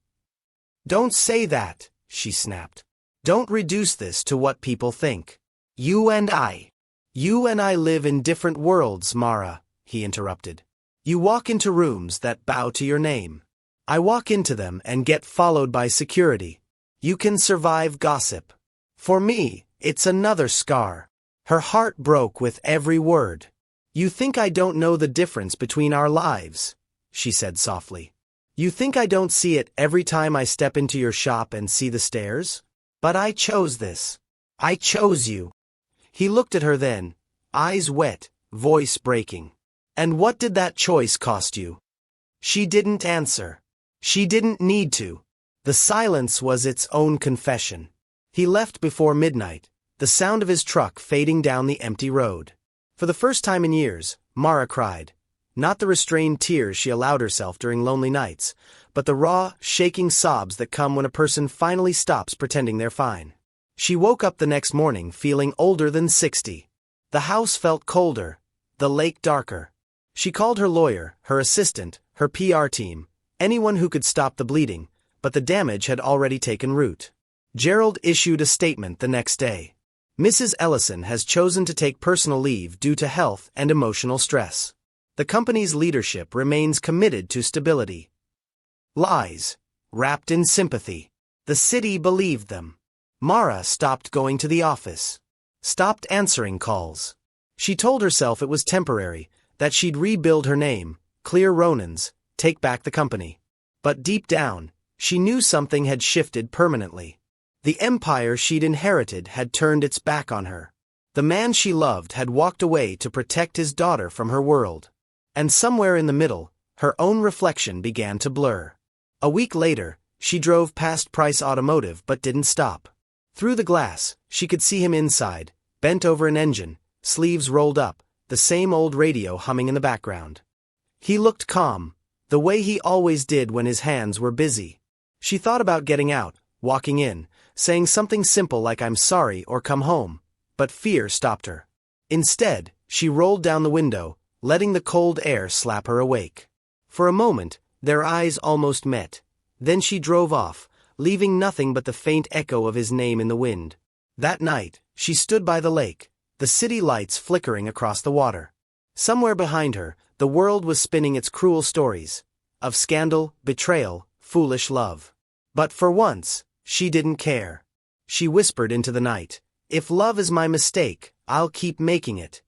"Don't say that," she snapped. "Don't reduce this to what people think. You and I live in different worlds, Mara," he interrupted. "You walk into rooms that bow to your name. I walk into them and get followed by security. You can survive gossip. For me, it's another scar." Her heart broke with every word. "You think I don't know the difference between our lives," she said softly. "You think I don't see it every time I step into your shop and see the stairs? But I chose this. I chose you." He looked at her then, eyes wet, voice breaking. "And what did that choice cost you?" She didn't answer. She didn't need to. The silence was its own confession. He left before midnight, the sound of his truck fading down the empty road. For the first time in years, Mara cried. Not the restrained tears she allowed herself during lonely nights, but the raw, shaking sobs that come when a person finally stops pretending they're fine. She woke up the next morning feeling older than 60. The house felt colder, the lake darker. She called her lawyer, her assistant, her PR team, anyone who could stop the bleeding, but the damage had already taken root. Gerald issued a statement the next day. Mrs. Ellison has chosen to take personal leave due to health and emotional stress. The company's leadership remains committed to stability. Lies, wrapped in sympathy. The city believed them. Mara stopped going to the office. Stopped answering calls. She told herself it was temporary, that she'd rebuild her name, clear Ronan's, take back the company. But deep down, she knew something had shifted permanently. The empire she'd inherited had turned its back on her. The man she loved had walked away to protect his daughter from her world. And somewhere in the middle, her own reflection began to blur. A week later, she drove past Price Automotive but didn't stop. Through the glass, she could see him inside, bent over an engine, sleeves rolled up, the same old radio humming in the background. He looked calm, the way he always did when his hands were busy. She thought about getting out, walking in, saying something simple like "I'm sorry" or "come home," but fear stopped her. Instead, she rolled down the window, letting the cold air slap her awake. For a moment, their eyes almost met. Then she drove off, leaving nothing but the faint echo of his name in the wind. That night, she stood by the lake, the city lights flickering across the water. Somewhere behind her, the world was spinning its cruel stories of scandal, betrayal, foolish love. But for once, she didn't care. She whispered into the night, "If love is my mistake, I'll keep making it."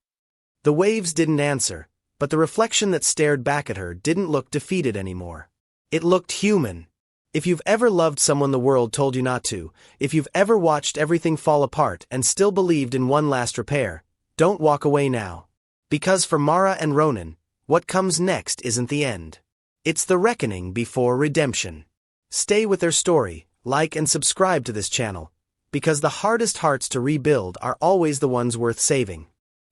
The waves didn't answer, but the reflection that stared back at her didn't look defeated anymore. It looked human. If you've ever loved someone the world told you not to, if you've ever watched everything fall apart and still believed in one last repair, don't walk away now. Because for Mara and Ronan, what comes next isn't the end. It's the reckoning before redemption. Stay with their story, like and subscribe to this channel, because the hardest hearts to rebuild are always the ones worth saving.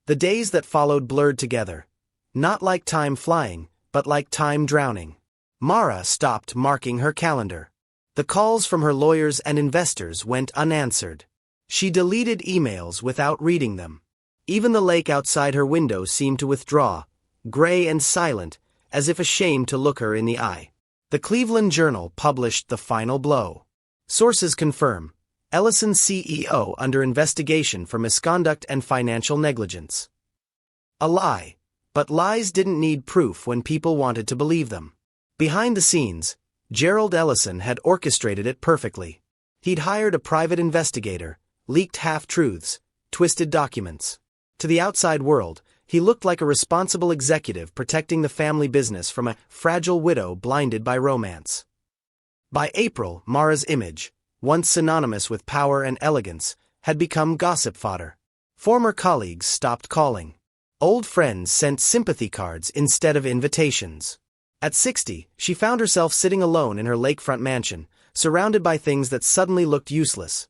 The days that followed blurred together. Not like time flying, but like time drowning. Mara stopped marking her calendar. The calls from her lawyers and investors went unanswered. She deleted emails without reading them. Even the lake outside her window seemed to withdraw, gray and silent, as if ashamed to look her in the eye. The Cleveland Journal published the final blow. Sources confirm: Ellison CEO under investigation for misconduct and financial negligence. A lie, but lies didn't need proof when people wanted to believe them. Behind the scenes, Gerald Ellison had orchestrated it perfectly. He'd hired a private investigator, leaked half-truths, twisted documents. To the outside world, he looked like a responsible executive protecting the family business from a fragile widow blinded by romance. By April, Mara's image, once synonymous with power and elegance, had become gossip fodder. Former colleagues stopped calling. Old friends sent sympathy cards instead of invitations. At 60, she found herself sitting alone in her lakefront mansion, surrounded by things that suddenly looked useless.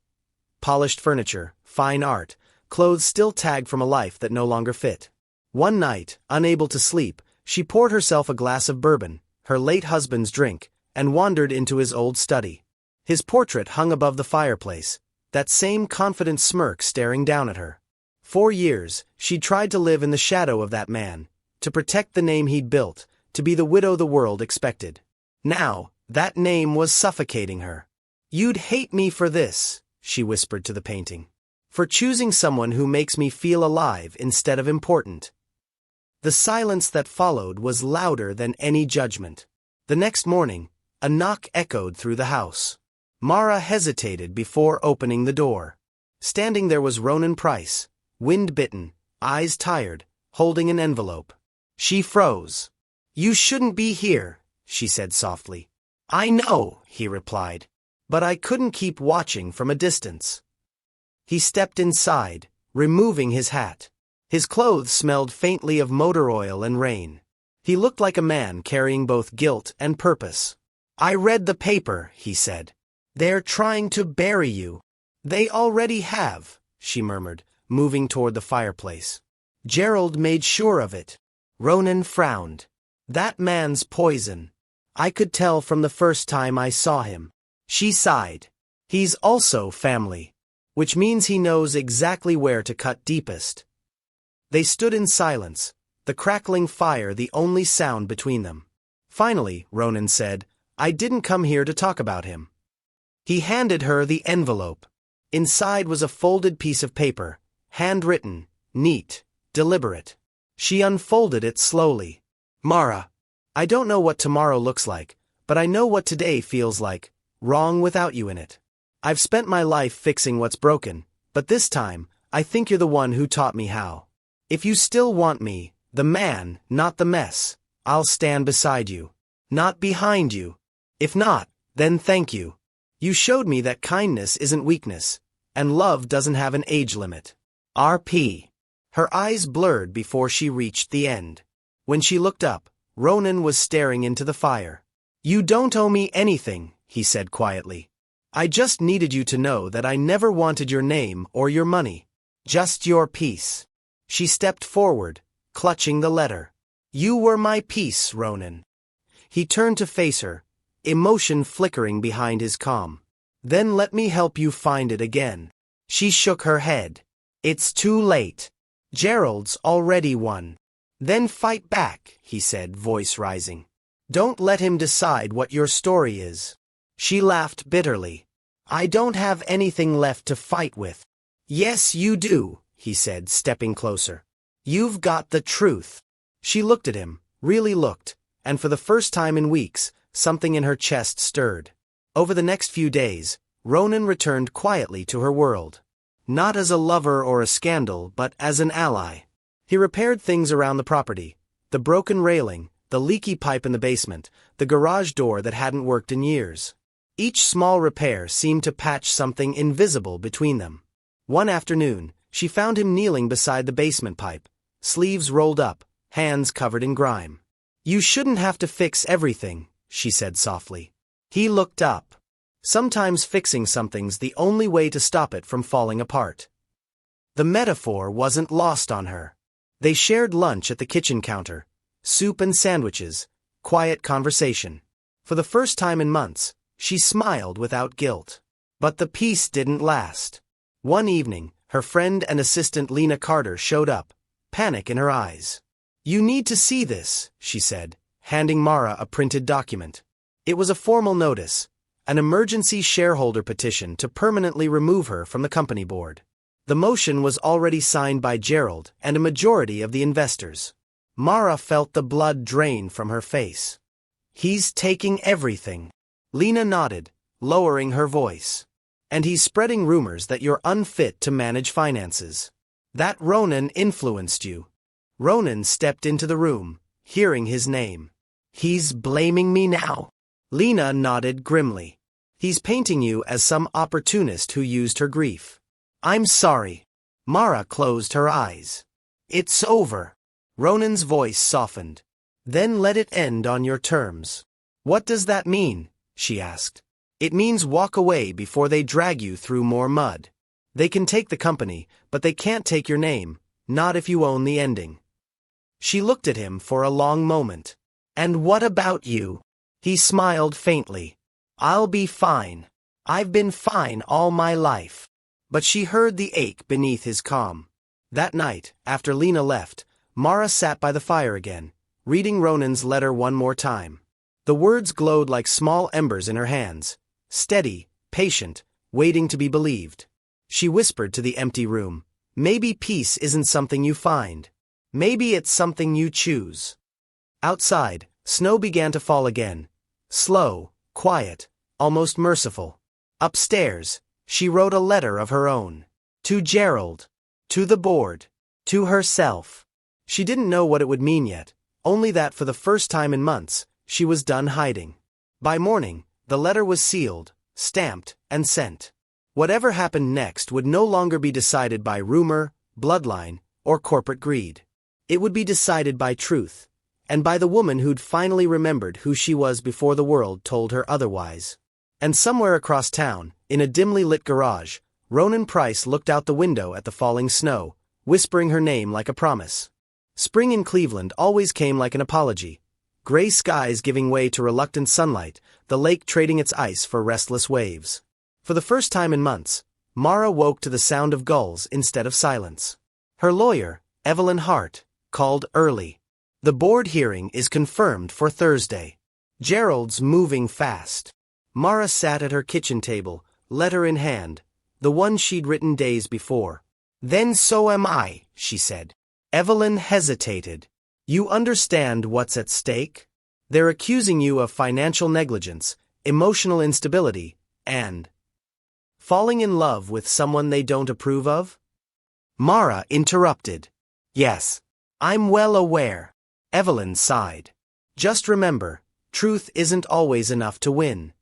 Polished furniture, fine art, clothes still tagged from a life that no longer fit. One night, unable to sleep, she poured herself a glass of bourbon, her late husband's drink, and wandered into his old study. His portrait hung above the fireplace, that same confident smirk staring down at her. For years, she'd tried to live in the shadow of that man, to protect the name he'd built, to be the widow the world expected. Now, that name was suffocating her. "You'd hate me for this," she whispered to the painting. "For choosing someone who makes me feel alive instead of important." The silence that followed was louder than any judgment. The next morning, a knock echoed through the house. Mara hesitated before opening the door. Standing there was Ronan Price, wind-bitten, eyes tired, holding an envelope. She froze. "You shouldn't be here," she said softly. "I know," he replied, "but I couldn't keep watching from a distance." He stepped inside, removing his hat. His clothes smelled faintly of motor oil and rain. He looked like a man carrying both guilt and purpose. "I read the paper," he said. "They're trying to bury you." "They already have," she murmured, moving toward the fireplace. "Gerald made sure of it." Ronan frowned. That man's poison. I could tell from the first time I saw him. She sighed. He's also family. Which means he knows exactly where to cut deepest. They stood in silence, the crackling fire the only sound between them. Finally, Ronan said, I didn't come here to talk about him. He handed her the envelope. Inside was a folded piece of paper, handwritten, neat, deliberate. She unfolded it slowly. Mara, I don't know what tomorrow looks like, but I know what today feels like, wrong without you in it. I've spent my life fixing what's broken, but this time, I think you're the one who taught me how. If you still want me, the man, not the mess, I'll stand beside you. Not behind you. If not, then thank you. You showed me that kindness isn't weakness, and love doesn't have an age limit. R.P. Her eyes blurred before she reached the end. When she looked up, Ronan was staring into the fire. You don't owe me anything, he said quietly. I just needed you to know that I never wanted your name or your money. Just your peace. She stepped forward, clutching the letter. You were my peace, Ronan. He turned to face her, emotion flickering behind his calm. Then let me help you find it again. She shook her head. It's too late. Gerald's already won. Then fight back, he said, voice rising. Don't let him decide what your story is. She laughed bitterly. I don't have anything left to fight with. Yes, you do, he said, stepping closer. You've got the truth. She looked at him, really looked, and for the first time in weeks, something in her chest stirred. Over the next few days, Ronan returned quietly to her world. Not as a lover or a scandal, but as an ally. He repaired things around the property, the broken railing, the leaky pipe in the basement, the garage door that hadn't worked in years. Each small repair seemed to patch something invisible between them. One afternoon, she found him kneeling beside the basement pipe, sleeves rolled up, hands covered in grime. You shouldn't have to fix everything, she said softly. He looked up. Sometimes fixing something's the only way to stop it from falling apart. The metaphor wasn't lost on her. They shared lunch at the kitchen counter, soup and sandwiches, quiet conversation. For the first time in months, she smiled without guilt. But the peace didn't last. One evening, her friend and assistant Lena Carter showed up, panic in her eyes. You need to see this, she said, handing Mara a printed document. It was a formal notice, an emergency shareholder petition to permanently remove her from the company board. The motion was already signed by Gerald and a majority of the investors. Mara felt the blood drain from her face. He's taking everything. Lena nodded, lowering her voice. And he's spreading rumors that you're unfit to manage finances. That Ronan influenced you. Ronan stepped into the room, hearing his name. He's blaming me now. Lena nodded grimly. He's painting you as some opportunist who used her grief. I'm sorry. Mara closed her eyes. It's over. Ronan's voice softened. Then let it end on your terms. What does that mean? She asked. It means walk away before they drag you through more mud. They can take the company, but they can't take your name, not if you own the ending. She looked at him for a long moment. And what about you? He smiled faintly. I'll be fine. I've been fine all my life. But she heard the ache beneath his calm. That night, after Lena left, Mara sat by the fire again, reading Ronan's letter one more time. The words glowed like small embers in her hands, steady, patient, waiting to be believed. She whispered to the empty room, maybe peace isn't something you find. Maybe it's something you choose. Outside, snow began to fall again. Slow, quiet, almost merciful. Upstairs, she wrote a letter of her own. To Gerald. To the board. To herself. She didn't know what it would mean yet, only that for the first time in months, she was done hiding. By morning, the letter was sealed, stamped, and sent. Whatever happened next would no longer be decided by rumor, bloodline, or corporate greed. It would be decided by truth, and by the woman who'd finally remembered who she was before the world told her otherwise. And somewhere across town, in a dimly lit garage, Ronan Price looked out the window at the falling snow, whispering her name like a promise. Spring in Cleveland always came like an apology, Gray skies giving way to reluctant sunlight, the lake trading its ice for restless waves. For the first time in months, Mara woke to the sound of gulls instead of silence. Her lawyer, Evelyn Hart, called early. The board hearing is confirmed for Thursday. Gerald's moving fast. Mara sat at her kitchen table, letter in hand, the one she'd written days before. Then so am I, she said. Evelyn hesitated. You understand what's at stake? They're accusing you of financial negligence, emotional instability, and falling in love with someone they don't approve of? Mara interrupted. Yes, I'm well aware. Evelyn sighed. Just remember, truth isn't always enough to win.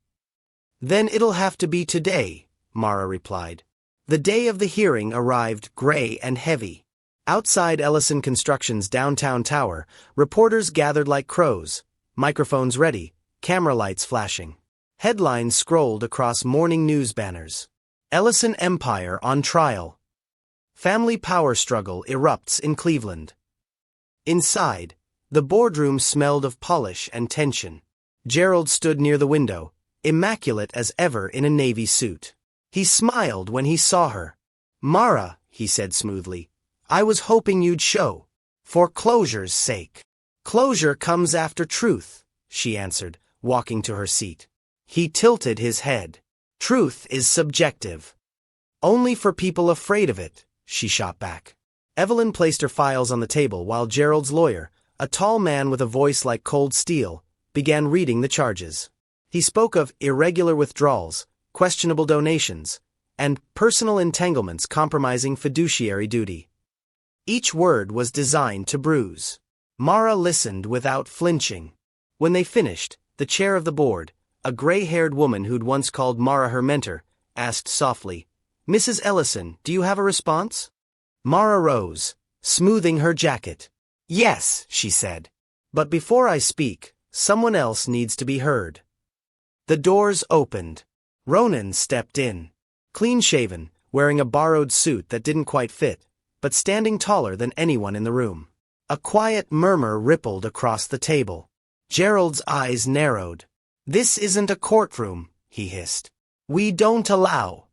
Then it'll have to be today, Mara replied. The day of the hearing arrived gray and heavy. Outside Ellison Construction's downtown tower, reporters gathered like crows, microphones ready, camera lights flashing. Headlines scrolled across morning news banners. Ellison Empire on trial. Family power struggle erupts in Cleveland. Inside, the boardroom smelled of polish and tension. Gerald stood near the window, immaculate as ever in a navy suit. He smiled when he saw her. Mara, he said smoothly, I was hoping you'd show. For closure's sake. Closure comes after truth, she answered, walking to her seat. He tilted his head. Truth is subjective. Only for people afraid of it, she shot back. Evelyn placed her files on the table while Gerald's lawyer, a tall man with a voice like cold steel, began reading the charges. He spoke of irregular withdrawals, questionable donations, and personal entanglements compromising fiduciary duty. Each word was designed to bruise. Mara listened without flinching. When they finished, the chair of the board, a gray-haired woman who'd once called Mara her mentor, asked softly, Mrs. Ellison, do you have a response? Mara rose, smoothing her jacket. Yes, she said. But before I speak, someone else needs to be heard. The doors opened. Ronan stepped in. Clean-shaven, wearing a borrowed suit that didn't quite fit, but standing taller than anyone in the room. A quiet murmur rippled across the table. Gerald's eyes narrowed. This isn't a courtroom, he hissed. We don't allow.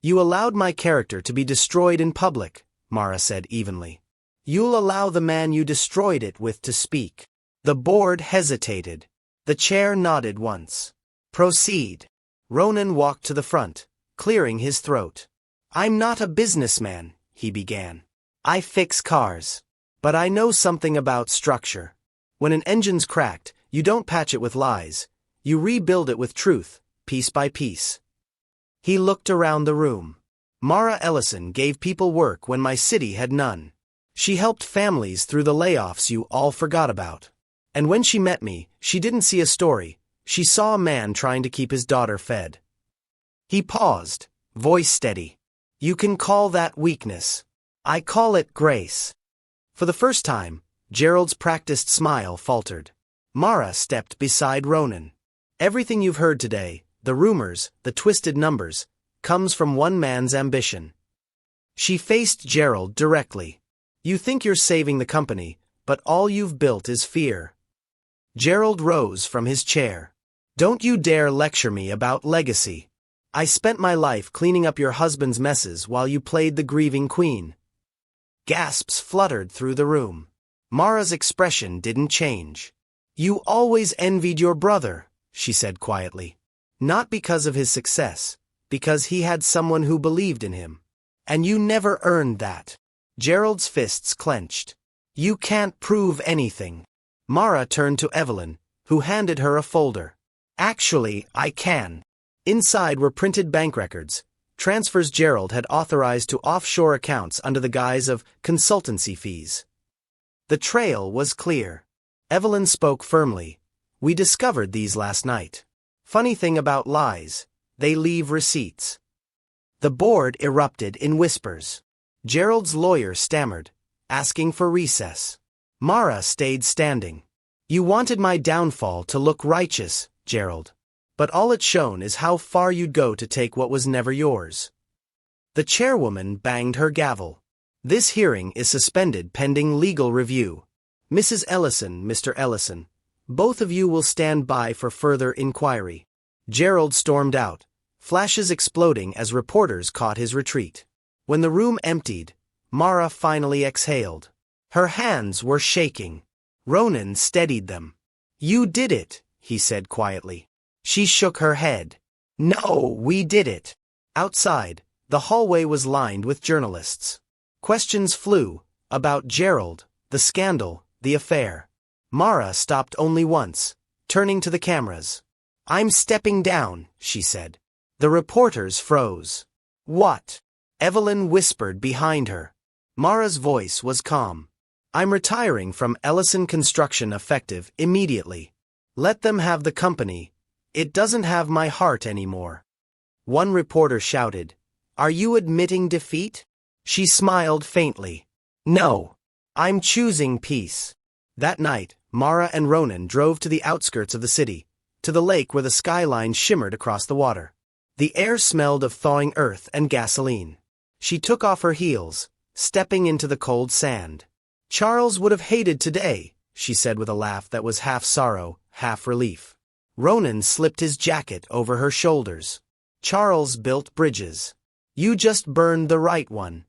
You allowed my character to be destroyed in public, Mara said evenly. You'll allow the man you destroyed it with to speak. The board hesitated. The chair nodded once. Proceed. Ronan walked to the front, clearing his throat. I'm not a businessman, he began. I fix cars. But I know something about structure. When an engine's cracked, you don't patch it with lies. You rebuild it with truth, piece by piece. He looked around the room. Mara Ellison gave people work when my city had none. She helped families through the layoffs you all forgot about. And when she met me, she didn't see a story. She saw a man trying to keep his daughter fed. He paused, voice steady. You can call that weakness. I call it grace. For the first time, Gerald's practiced smile faltered. Mara stepped beside Ronan. Everything you've heard today, the rumors, the twisted numbers, comes from one man's ambition. She faced Gerald directly. You think you're saving the company, but all you've built is fear. Gerald rose from his chair. Don't you dare lecture me about legacy. I spent my life cleaning up your husband's messes while you played the grieving queen. Gasps fluttered through the room. Mara's expression didn't change. You always envied your brother, she said quietly. Not because of his success, because he had someone who believed in him. And you never earned that. Gerald's fists clenched. You can't prove anything. Mara turned to Evelyn, who handed her a folder. Actually, I can. Inside were printed bank records, transfers Gerald had authorized to offshore accounts under the guise of consultancy fees. The trail was clear. Evelyn spoke firmly. We discovered these last night. Funny thing about lies, they leave receipts. The board erupted in whispers. Gerald's lawyer stammered, asking for recess. Mara stayed standing. You wanted my downfall to look righteous, Gerald. But all it's shown is how far you'd go to take what was never yours. The chairwoman banged her gavel. This hearing is suspended pending legal review. Mrs. Ellison, Mr. Ellison, Both of you will stand by for further inquiry." Gerald stormed out, flashes exploding as reporters caught his retreat. When the room emptied, Mara finally exhaled. Her hands were shaking. Ronan steadied them. "You did it," he said quietly. She shook her head. "No, we did it." Outside, the hallway was lined with journalists. Questions flew, about Gerald, the scandal, the affair. Mara stopped only once, turning to the cameras. "I'm stepping down," she said. The reporters froze. "What?" Evelyn whispered behind her. Mara's voice was calm. "I'm retiring from Ellison Construction effective immediately. Let them have the company. It doesn't have my heart anymore." One reporter shouted, "Are you admitting defeat?" She smiled faintly. "No. I'm choosing peace." That night, Mara and Ronan drove to the outskirts of the city, to the lake where the skyline shimmered across the water. The air smelled of thawing earth and gasoline. She took off her heels, stepping into the cold sand. "Charles would have hated today," she said with a laugh that was half sorrow, half relief. Ronan slipped his jacket over her shoulders. "Charles built bridges. You just burned the right one."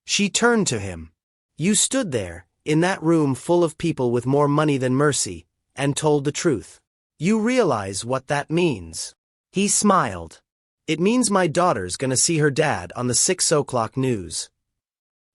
She turned to him. "You stood there, in that room full of people with more money than mercy, and told the truth. You realize what that means." He smiled. "It means my daughter's gonna see her dad on the 6 o'clock news."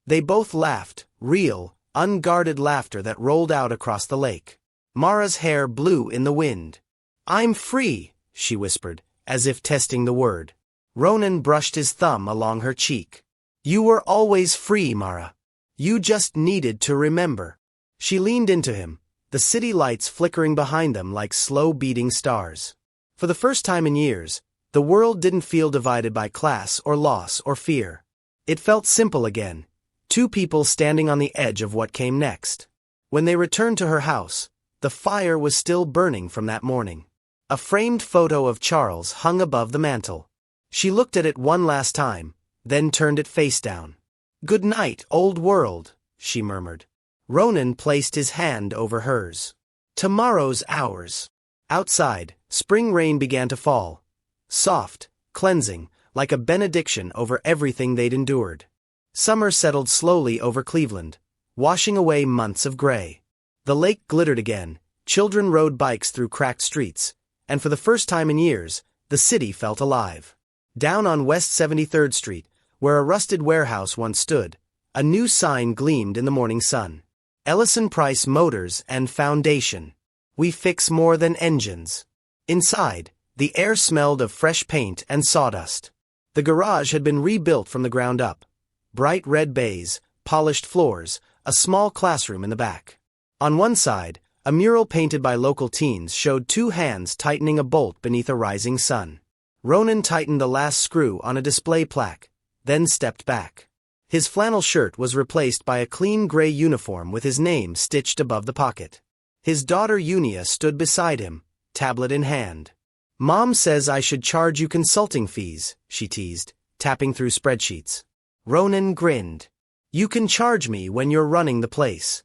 They both laughed, real, unguarded laughter that rolled out across the lake. Mara's hair blew in the wind. "I'm free," she whispered, as if testing the word. Ronan brushed his thumb along her cheek. "You were always free, Mara. You just needed to remember." She leaned into him, the city lights flickering behind them like slow-beating stars. For the first time in years, the world didn't feel divided by class or loss or fear. It felt simple again, two people standing on the edge of what came next. When they returned to her house, the fire was still burning from that morning. A framed photo of Charles hung above the mantel. She looked at it one last time, then turned it face down. "Good night, old world," she murmured. Ronan placed his hand over hers. "Tomorrow's ours." Outside, spring rain began to fall. Soft, cleansing, like a benediction over everything they'd endured. Summer settled slowly over Cleveland, washing away months of gray. The lake glittered again, children rode bikes through cracked streets, and for the first time in years, the city felt alive. Down on West 73rd Street, where a rusted warehouse once stood, a new sign gleamed in the morning sun. Ellison Price Motors and Foundation. We fix more than engines. Inside, the air smelled of fresh paint and sawdust. The garage had been rebuilt from the ground up. Bright red bays, polished floors, a small classroom in the back. On one side, a mural painted by local teens showed two hands tightening a bolt beneath a rising sun. Ronan tightened the last screw on a display plaque, then stepped back. His flannel shirt was replaced by a clean gray uniform with his name stitched above the pocket. His daughter Unia stood beside him, tablet in hand. "Mom says I should charge you consulting fees," she teased, tapping through spreadsheets. Ronan grinned. "You can charge me when you're running the place."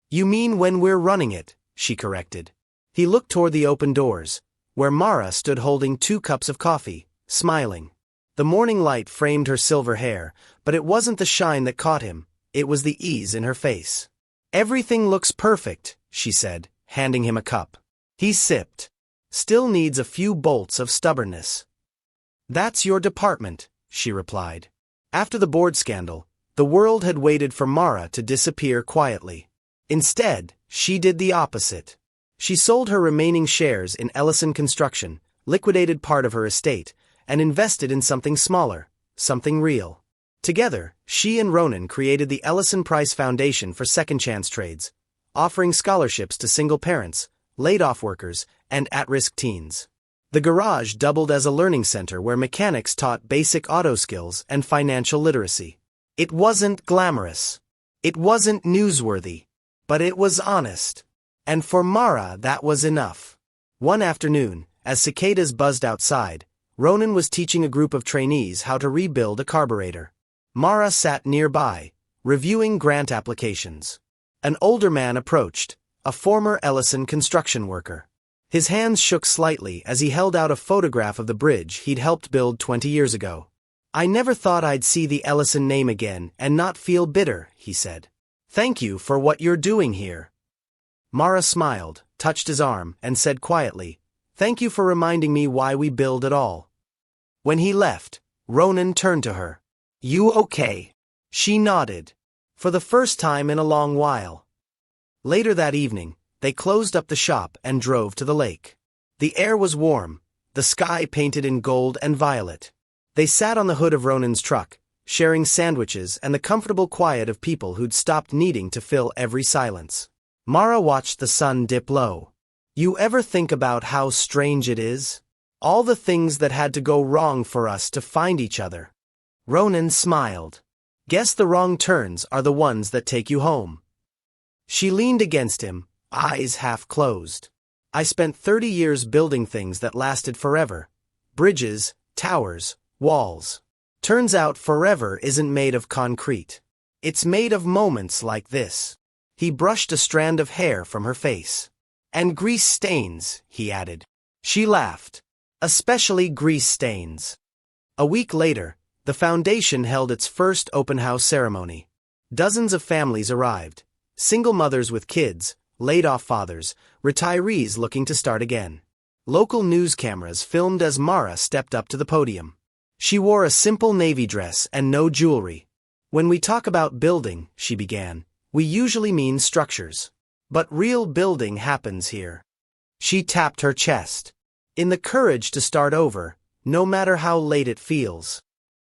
"You mean when we're running it," she corrected. He looked toward the open doors, where Mara stood holding 2 cups of coffee, smiling. The morning light framed her silver hair, but it wasn't the shine that caught him, it was the ease in her face. "Everything looks perfect," she said, handing him a cup. He sipped. "Still needs a few bolts of stubbornness." "That's your department," she replied. After the board scandal, the world had waited for Mara to disappear quietly. Instead, she did the opposite. She sold her remaining shares in Ellison Construction, liquidated part of her estate, and invested in something smaller, something real. Together, she and Ronan created the Ellison Price Foundation for second chance trades, offering scholarships to single parents, laid-off workers, and at-risk teens. The garage doubled as a learning center where mechanics taught basic auto skills and financial literacy. It wasn't glamorous. It wasn't newsworthy. But it was honest. And for Mara that was enough. One afternoon, as cicadas buzzed outside, Ronan was teaching a group of trainees how to rebuild a carburetor. Mara sat nearby, reviewing grant applications. An older man approached, a former Ellison construction worker. His hands shook slightly as he held out a photograph of the bridge he'd helped build 20 years ago. "I never thought I'd see the Ellison name again and not feel bitter," he said. "Thank you for what you're doing here." Mara smiled, touched his arm, and said quietly, "Thank you for reminding me why we build at all." When he left, Ronan turned to her. "You okay?" She nodded. For the first time in a long while. Later that evening, they closed up the shop and drove to the lake. The air was warm, the sky painted in gold and violet. They sat on the hood of Ronan's truck, sharing sandwiches and the comfortable quiet of people who'd stopped needing to fill every silence. Mara watched the sun dip low. "You ever think about how strange it is? All the things that had to go wrong for us to find each other." Ronan smiled. "Guess the wrong turns are the ones that take you home." She leaned against him, eyes half closed. "I spent 30 years building things that lasted forever. Bridges, towers, walls. Turns out forever isn't made of concrete. It's made of moments like this." He brushed a strand of hair from her face. "And grease stains," he added. She laughed. "Especially grease stains." A week later, the foundation held its first open house ceremony. Dozens of families arrived. Single mothers with kids, laid-off fathers, retirees looking to start again. Local news cameras filmed as Mara stepped up to the podium. She wore a simple navy dress and no jewelry. "When we talk about building," she began, "we usually mean structures. But real building happens here." She tapped her chest. "In the courage to start over, no matter how late it feels."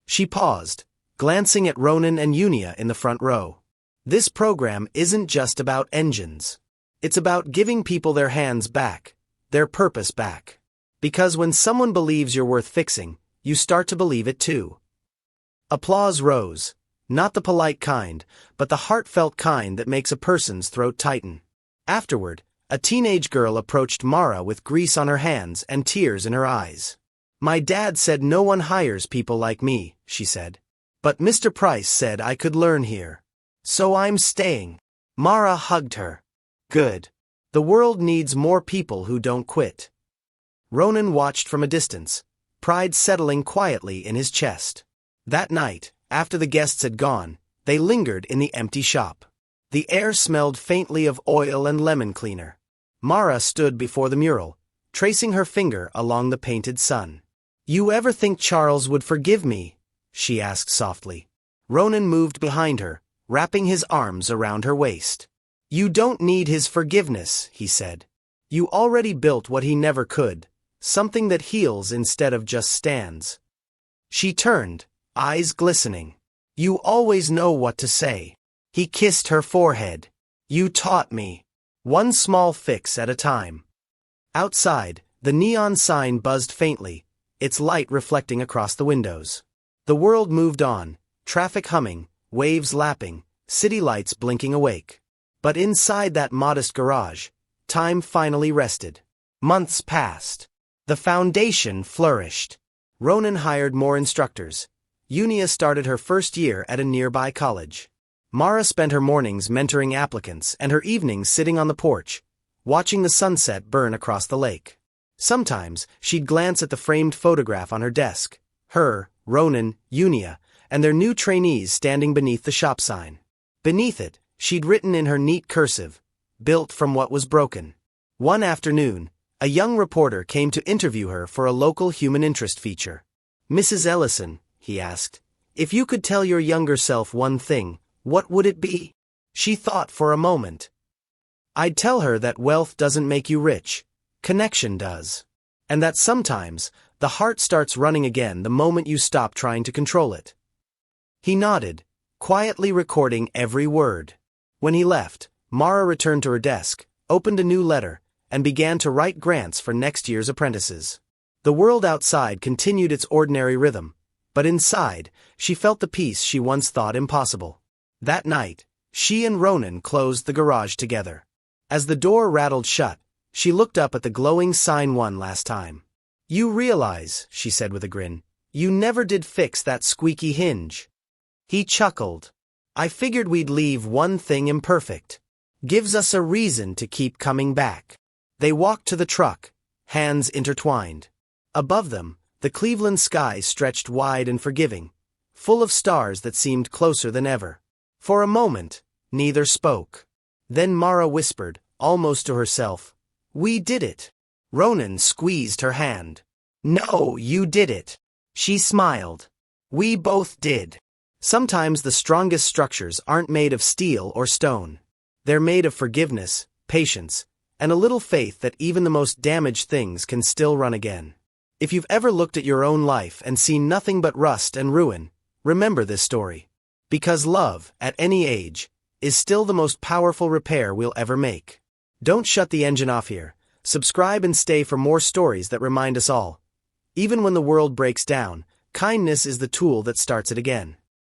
She paused, glancing at Ronan and Unia in the front row. "This program isn't just about engines. It's about giving people their hands back, their purpose back. Because when someone believes you're worth fixing, you start to believe it too." Applause rose, not the polite kind, but the heartfelt kind that makes a person's throat tighten. Afterward, a teenage girl approached Mara with grease on her hands and tears in her eyes. "My dad said no one hires people like me," she said. "But Mr. Price said I could learn here. So I'm staying." Mara hugged her. "Good. The world needs more people who don't quit." Ronan watched from a distance, pride settling quietly in his chest. That night, after the guests had gone, they lingered in the empty shop. The air smelled faintly of oil and lemon cleaner. Mara stood before the mural, tracing her finger along the painted sun. "You ever think Charles would forgive me?" she asked softly. Ronan moved behind her, wrapping his arms around her waist. "You don't need his forgiveness," he said. "You already built what he never could, something that heals instead of just stands." She turned, eyes glistening. "You always know what to say." He kissed her forehead. "You taught me. One small fix at a time." Outside, the neon sign buzzed faintly, its light reflecting across the windows. The world moved on, traffic humming, waves lapping, city lights blinking awake. But inside that modest garage, time finally rested. Months passed. The foundation flourished. Ronan hired more instructors. Unia started her first year at a nearby college. Mara spent her mornings mentoring applicants and her evenings sitting on the porch, watching the sunset burn across the lake. Sometimes, she'd glance at the framed photograph on her desk. Her, Ronan, Unia, and their new trainees standing beneath the shop sign. Beneath it, she'd written in her neat cursive, "Built from what was broken." One afternoon, a young reporter came to interview her for a local human interest feature. "Mrs. Ellison," he asked, "if you could tell your younger self one thing, what would it be?" She thought for a moment. "I'd tell her that wealth doesn't make you rich, connection does. And that sometimes, the heart starts running again the moment you stop trying to control it." He nodded, quietly recording every word. When he left, Mara returned to her desk, opened a new letter, and began to write grants for next year's apprentices. The world outside continued its ordinary rhythm, but inside, she felt the peace she once thought impossible. That night, she and Ronan closed the garage together. As the door rattled shut, she looked up at the glowing sign one last time. "You realize," she said with a grin, "you never did fix that squeaky hinge." He chuckled. "I figured we'd leave one thing imperfect." Gives us a reason to keep coming back. They walked to the truck, hands intertwined. Above them, the Cleveland sky stretched wide and forgiving, full of stars that seemed closer than ever. For a moment, neither spoke. Then Mara whispered, almost to herself, "We did it." Ronan squeezed her hand. "No, you did it." She smiled. "We both did." Sometimes the strongest structures aren't made of steel or stone. They're made of forgiveness, patience, and a little faith that even the most damaged things can still run again. If you've ever looked at your own life and seen nothing but rust and ruin, remember this story. Because love, at any age, is still the most powerful repair we'll ever make. Don't shut the engine off here. Subscribe and stay for more stories that remind us all. Even when the world breaks down, kindness is the tool that starts it again.